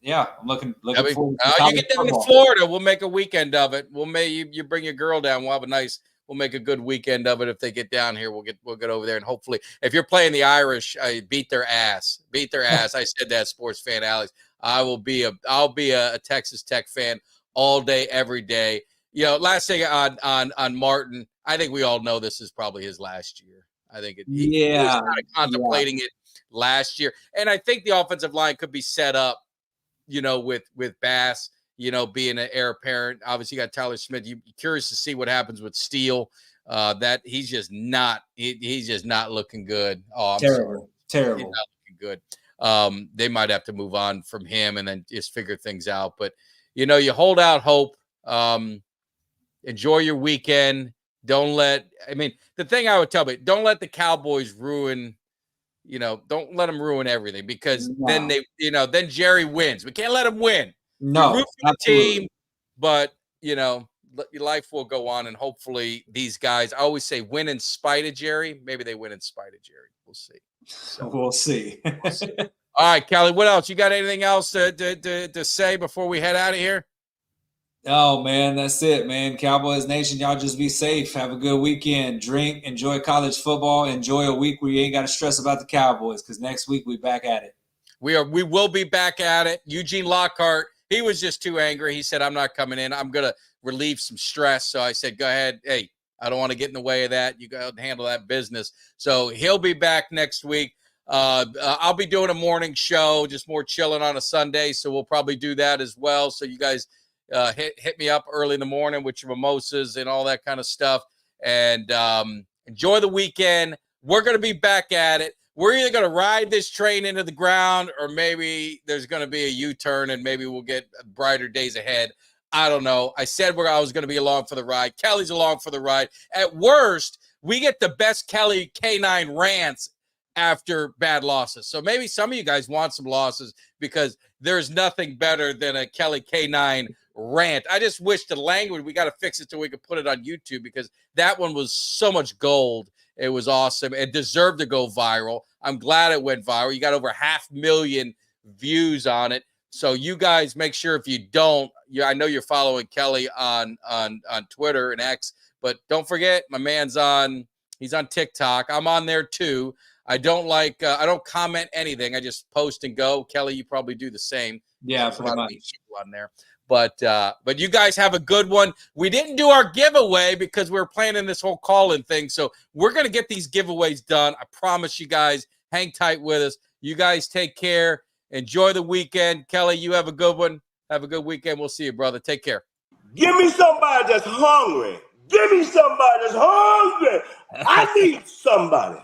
looking forward to you get down to Florida, we'll make a weekend of it. You bring your girl down. We'll make a good weekend of it. If they get down here, we'll get over there, and hopefully, if you're playing the Irish, beat their ass. I said that, Sports Fan Alex. I'll be a Texas Tech fan all day, every day. Last thing on Martin, I think we all know this is probably his last year. I think he was kind of contemplating it last year. And I think the offensive line could be set up, with Bass, being an heir apparent. Obviously, you got Tyler Smith. You're curious to see what happens with Steele. That he's just not looking good. Oh, I'm terrible. Sorry. He's not looking good. They might have to move on from him and then just figure things out. But, you hold out hope. Enjoy your weekend. The thing I would tell you, don't let the Cowboys ruin, don't let them ruin everything, because then then Jerry wins. We can't let him win. No, root for the team, but your life will go on, and hopefully these guys, I always say, win in spite of Jerry. Maybe they win in spite of Jerry. We'll see. So, we'll see. All right, Kelly, what else? You got anything else to say before we head out of here? Oh, man, that's it, man. Cowboys Nation, y'all just be safe. Have a good weekend. Drink, enjoy college football, enjoy a week where you ain't got to stress about the Cowboys, because next week we back at it. We will be back at it. Eugene Lockhart, he was just too angry. He said, I'm not coming in. I'm going to relieve some stress. So I said, go ahead. Hey, I don't want to get in the way of that. You go handle that business. So he'll be back next week. I'll be doing a morning show, just more chilling on a Sunday. So we'll probably do that as well. So you guys hit me up early in the morning with your mimosas and all that kind of stuff, and enjoy the weekend. We're going to be back at it. We're either going to ride this train into the ground, or maybe there's going to be a U-turn and maybe we'll get brighter days ahead. I don't know. I said I was going to be along for the ride. Kelly's along for the ride. At worst, we get the best Kelly K9 rants after bad losses. So maybe some of you guys want some losses, because there's nothing better than a Kelly K9 rant. I just wish the language, we got to fix it so we can put it on YouTube, because that one was so much gold. It was awesome. It deserved to go viral. I'm glad it went viral. You got over 500,000 views on it. So you guys make sure, if you don't, I know you're following Kelly on Twitter and X, but don't forget my man's he's on TikTok. I'm on there too. I don't I don't comment anything. I just post and go. Kelly, you probably do the same. Yeah, There's a lot pretty of much. people on there. But you guys have a good one. We didn't do our giveaway because we were planning this whole call-in thing. So we're going to get these giveaways done. I promise you guys. Hang tight with us. You guys take care. Enjoy the weekend. Kelly, you have a good one. Have a good weekend. We'll see you, brother. Take care. Give me somebody that's hungry. Give me somebody that's hungry. I need somebody.